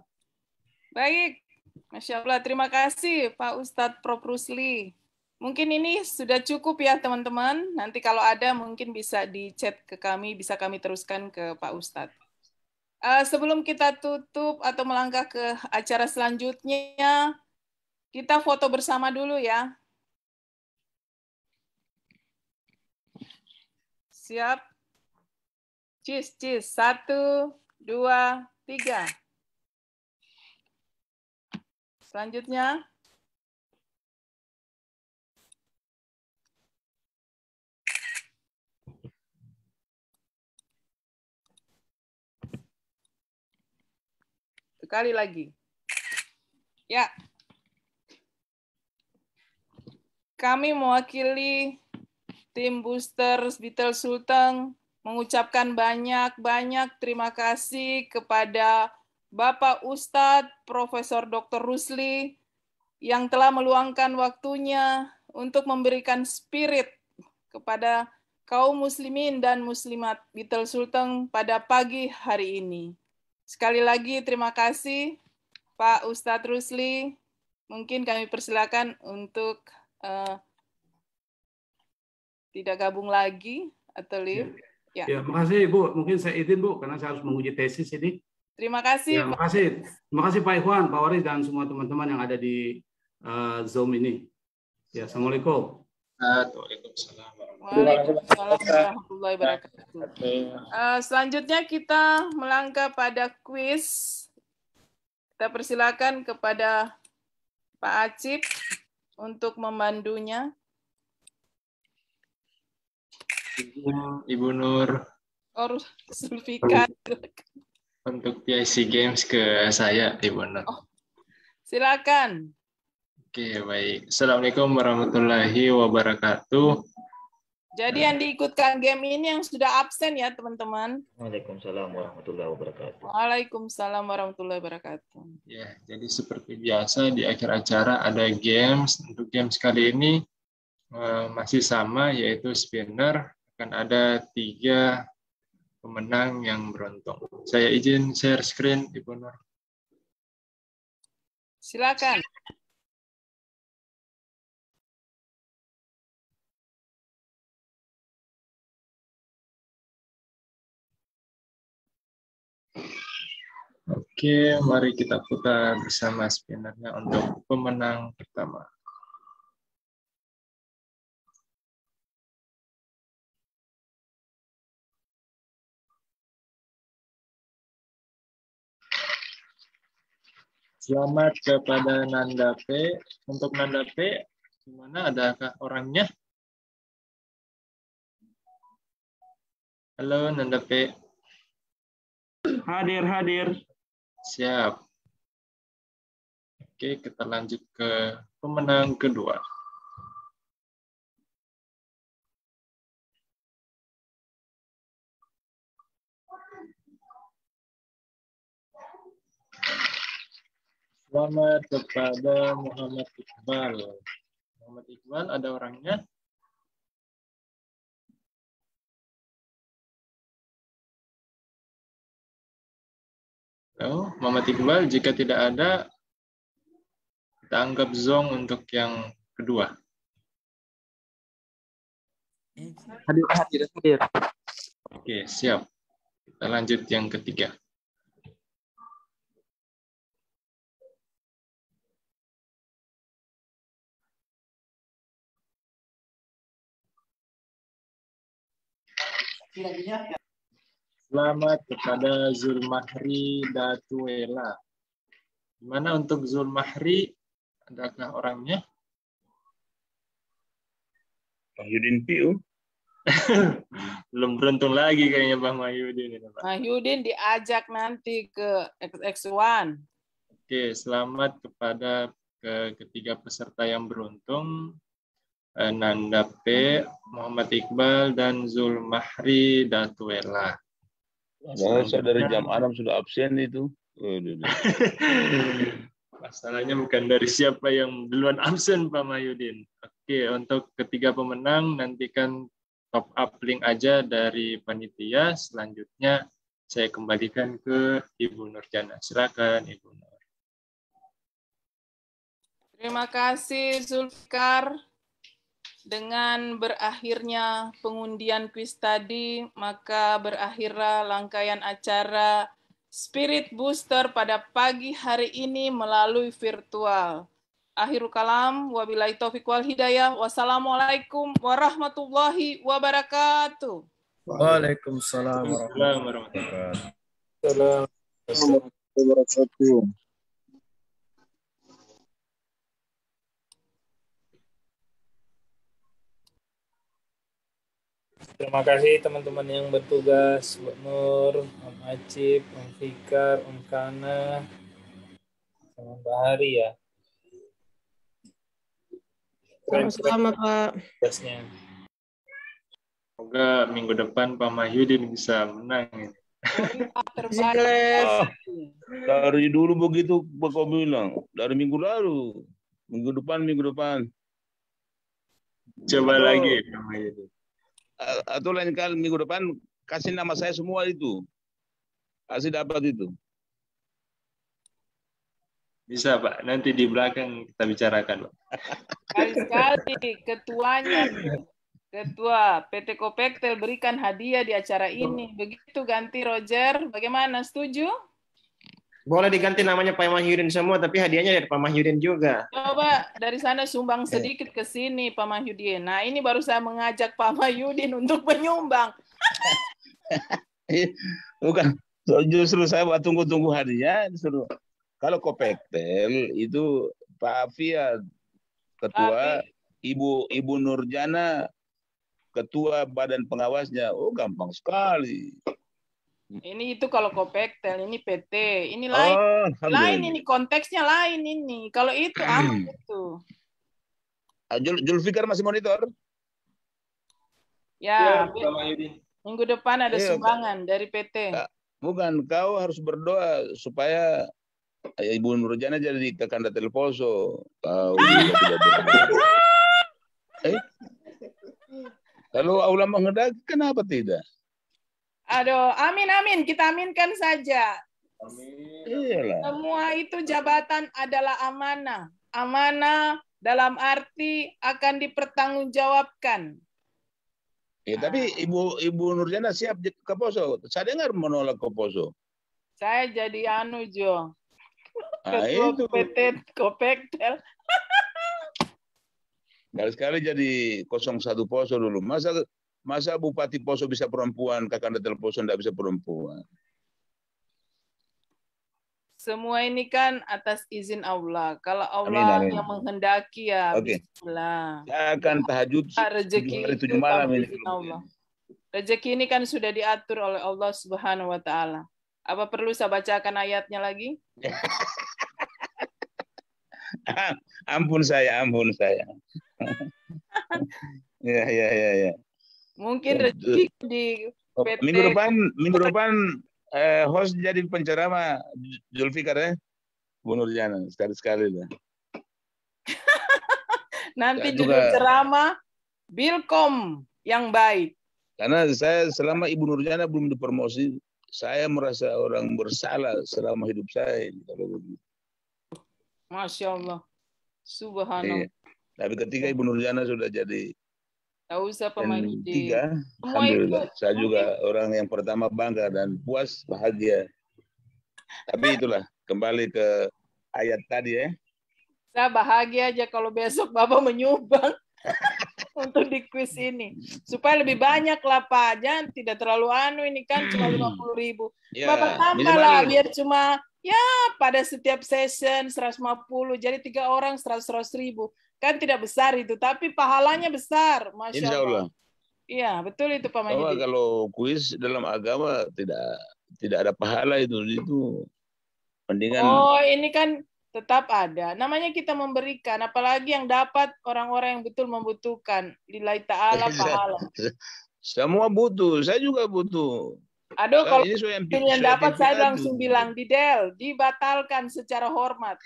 Baik, Masya Allah. Terima kasih Pak Ustadz Prof. Rusli. Mungkin ini sudah cukup ya teman-teman. Nanti kalau ada mungkin bisa di chat ke kami, bisa kami teruskan ke Pak Ustadz. Sebelum kita tutup atau melangkah ke acara selanjutnya, kita foto bersama dulu ya. Siap? Cheers. 1, 2, 3. Selanjutnya. Sekali lagi. Ya. Kami mewakili tim Booster Beetle Sultan mengucapkan banyak-banyak terima kasih kepada Bapak Ustadz Profesor Dr. Rusli yang telah meluangkan waktunya untuk memberikan spirit kepada kaum muslimin dan muslimat di Tel Sulteng pada pagi hari ini. Sekali lagi terima kasih Pak Ustadz Rusli. Mungkin kami persilakan untuk tidak gabung lagi atau leave. Ya, makasih Bu. Mungkin saya izin Bu, karena saya harus menguji tesis ini. Terima kasih. Ya, makasih. Terima kasih Pak Ikhwan, Pak Waris, dan semua teman-teman yang ada di Zoom ini. Ya, Assalamualaikum. Waalaikumsalam. Waalaikumsalam warahmatullahi wabarakatuh. Selanjutnya kita melangkah pada kuis. Kita persilakan kepada Pak Acip untuk memandunya. Ibu Nur. Zulfikar. Untuk PIC Games ke saya, Ibu Nur. Silakan. Oke, baik. Assalamualaikum warahmatullahi wabarakatuh. Jadi yang diikutkan game ini yang sudah absen ya, teman-teman. Waalaikumsalam warahmatullahi wabarakatuh. Waalaikumsalam warahmatullahi wabarakatuh. Ya, jadi seperti biasa di akhir acara ada games. Untuk games kali ini masih sama, yaitu spinner. Akan ada 3 pemenang yang beruntung. Saya izin share screen, Ibu Nur. Silakan. Oke, mari kita putar bersama spinnernya untuk pemenang pertama. Selamat kepada Nanda P. Untuk Nanda P, di mana adakah orangnya? Halo Nanda P. Hadir. Siap. Oke, kita lanjut ke pemenang kedua. Selamat kepada Muhammad Iqbal. Muhammad Iqbal, ada orangnya? Halo, Muhammad Iqbal. Jika tidak ada, kita anggap zong untuk yang kedua. Hadir. Oke, siap. Kita lanjut yang ketiga. Selamat kepada Zulmahri Datuela. Gimana untuk Zulmahri? Adakah orangnya? Mahyudin Piu. Belum beruntung lagi kayaknya Bang Mahyudin. Mahyudin diajak nanti ke XX1. Oke, selamat kepada ketiga peserta yang beruntung. Nanda P, Muhammad Iqbal, dan Zulmahri Datuela. Saya dari jam 6 sudah absen itu. Masalahnya bukan dari siapa yang duluan absen, Pak Mahyudin. Oke, untuk ketiga pemenang, nantikan top up link aja dari panitia. Selanjutnya, saya kembalikan ke Ibu Nurjana. Silakan, Ibu Nur. Terima kasih, Zulfikar. Dengan berakhirnya pengundian kuis tadi, maka berakhirlah rangkaian acara Spirit Booster pada pagi hari ini melalui virtual. Akhirul kalam, wabillahi taufiq wal hidayah. Wassalamualaikum warahmatullahi wabarakatuh. Waalaikumsalam warahmatullahi wabarakatuh. Terima kasih teman-teman yang bertugas, Bu Nur, Om Acip, Om Fikar, Om Kana, sama Mbak Hari ya. Sama-sama, Pak. Tugasnya. Semoga minggu depan Pak Mahyudin bisa menang ini. Terbaik. Dari dulu begitu kau bilang, dari minggu lalu, minggu depan. Coba lagi Pak Mahyudin. Atau lain kali minggu depan kasih nama saya semua itu, kasih dapat itu. Bisa Pak, nanti di belakang kita bicarakan Pak. Sekali-sekali ketuanya, Ketua PT Kopektel berikan hadiah di acara ini. Begitu ganti Roger, bagaimana? Setuju? Boleh diganti namanya Pak Mahyudin semua, tapi hadiahnya dari Pak Mahyudin juga. Coba dari sana sumbang sedikit ke sini Pak Mahyudin. Nah ini baru saya mengajak Pak Mahyudin untuk menyumbang. Bukan, justru saya tunggu hadiah. Justru kalau Kopektel itu Pak Afiat ketua, Ibu Nurjana ketua badan pengawasnya. Oh, gampang sekali. Ini itu kalau Kopektel, ini PT, ini lain. Lain ini konteksnya lain ini. Kalau itu aman itu. Julfikar masih monitor? Ya, minggu depan ada sumbangan dari PT. Bukan, kau harus berdoa supaya Ibu Nurjana jadi Kakanda Telposo. Kau juga tidak berdoa. Kalau Allah menghendaki, kenapa tidak? Aduh, amin. Kita aminkan saja. Amin. Iyalah. Semua itu jabatan adalah amanah. Amanah dalam arti akan dipertanggungjawabkan. Ya, tapi Ibu Nurjana siap ke Poso. Saya dengar menolak ke Poso. Saya jadi Jo. Ketua PT Kopektel. Sekali jadi 01 Poso dulu. Masa Bupati Poso bisa perempuan, Kakanda Telposo tidak bisa perempuan. Semua ini kan atas izin Allah. Kalau Allah Amin. yang menghendaki ya bismillah. Saya akan tahajud rezeki hari 7 itu malam ini. Allah. Rezeki ini kan sudah diatur oleh Allah Subhanahu wa taala. Apa perlu saya bacakan ayatnya lagi? Ampun saya. Ya. Mungkin rezeki di PT. Minggu depan host jadi penceramah Zulfikar ya, Bu Nurjana sekali lah. Nanti judul ceramah Bilkom yang baik. Karena saya selama Ibu Nurjana belum dipromosi, saya merasa orang bersalah selama hidup saya. Kalau begitu. Masya Allah. Subhanallah. Tapi ketika Ibu Nurjana sudah jadi tak usah pemain tiga, alhamdulillah. Saya juga orang yang pertama bangga dan puas, bahagia. Tapi itulah, kembali ke ayat tadi ya. Saya bahagia aja kalau besok Bapak menyumbang untuk di kuis ini. Supaya lebih banyak lah Pak. Jangan tidak terlalu ini kan cuma 50.000. Ya, Bapak tambah lah biar cuma ya pada setiap session 150. Jadi 3 orang 100.000. Kan tidak besar itu, tapi pahalanya besar, Masya Insya Allah. Iya, betul itu Pak Mahyudin. Kalau kuis dalam agama tidak ada pahala itu mendingan. Oh, ini kan tetap ada. Namanya kita memberikan, apalagi yang dapat orang-orang yang betul membutuhkan. Lillahi ta'ala pahala. Semua butuh, saya juga butuh. Aduh, kalau yang dapat saya langsung bilang, dibatalkan secara hormat.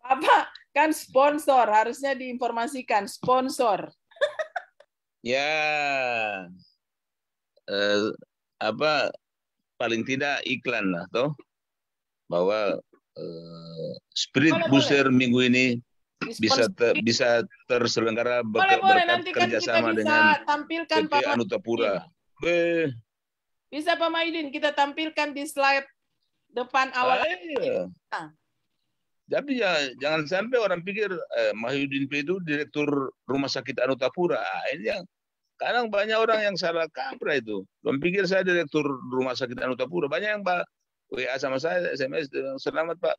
Bapak kan sponsor, harusnya diinformasikan sponsor. Ya, paling tidak iklan lah, toh, bahwa Spirit Booster minggu ini bisa terselenggara berkat kerjasama dengan PT Anutapura. Bisa Pak Mahyudin, kita tampilkan di slide depan awal. Tapi jangan sampai orang pikir Mahyudin P itu direktur Rumah Sakit Anutapura. Ini yang kadang banyak orang yang salah kaprah itu. Belum pikir saya direktur Rumah Sakit Anutapura. Banyak yang WA sama saya, SMS, selamat Pak.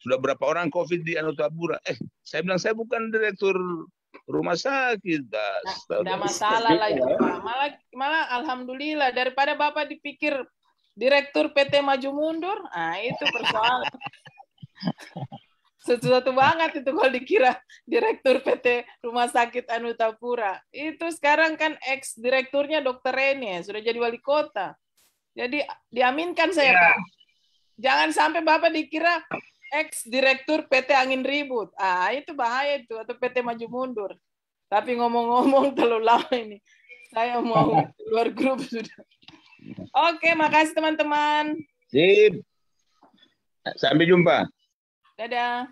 Sudah berapa orang COVID di Anutapura? Saya bilang saya bukan direktur rumah sakit. Tidak masalah lah itu Pak. Malah alhamdulillah daripada Bapak dipikir direktur PT Maju Mundur, itu persoalan. Sesuatu banget itu kalau dikira direktur PT Rumah Sakit Anutapura. Itu sekarang kan ex-direkturnya Dr. Rene, sudah jadi wali kota. Jadi diaminkan saya, Pak. Jangan sampai Bapak dikira ex-direktur PT Angin Ribut. Itu bahaya itu, atau PT Maju Mundur. Tapi ngomong-ngomong terlalu lama ini. Saya mau keluar grup sudah. Oke, makasih teman-teman. Sip. Sampai jumpa. Dadah.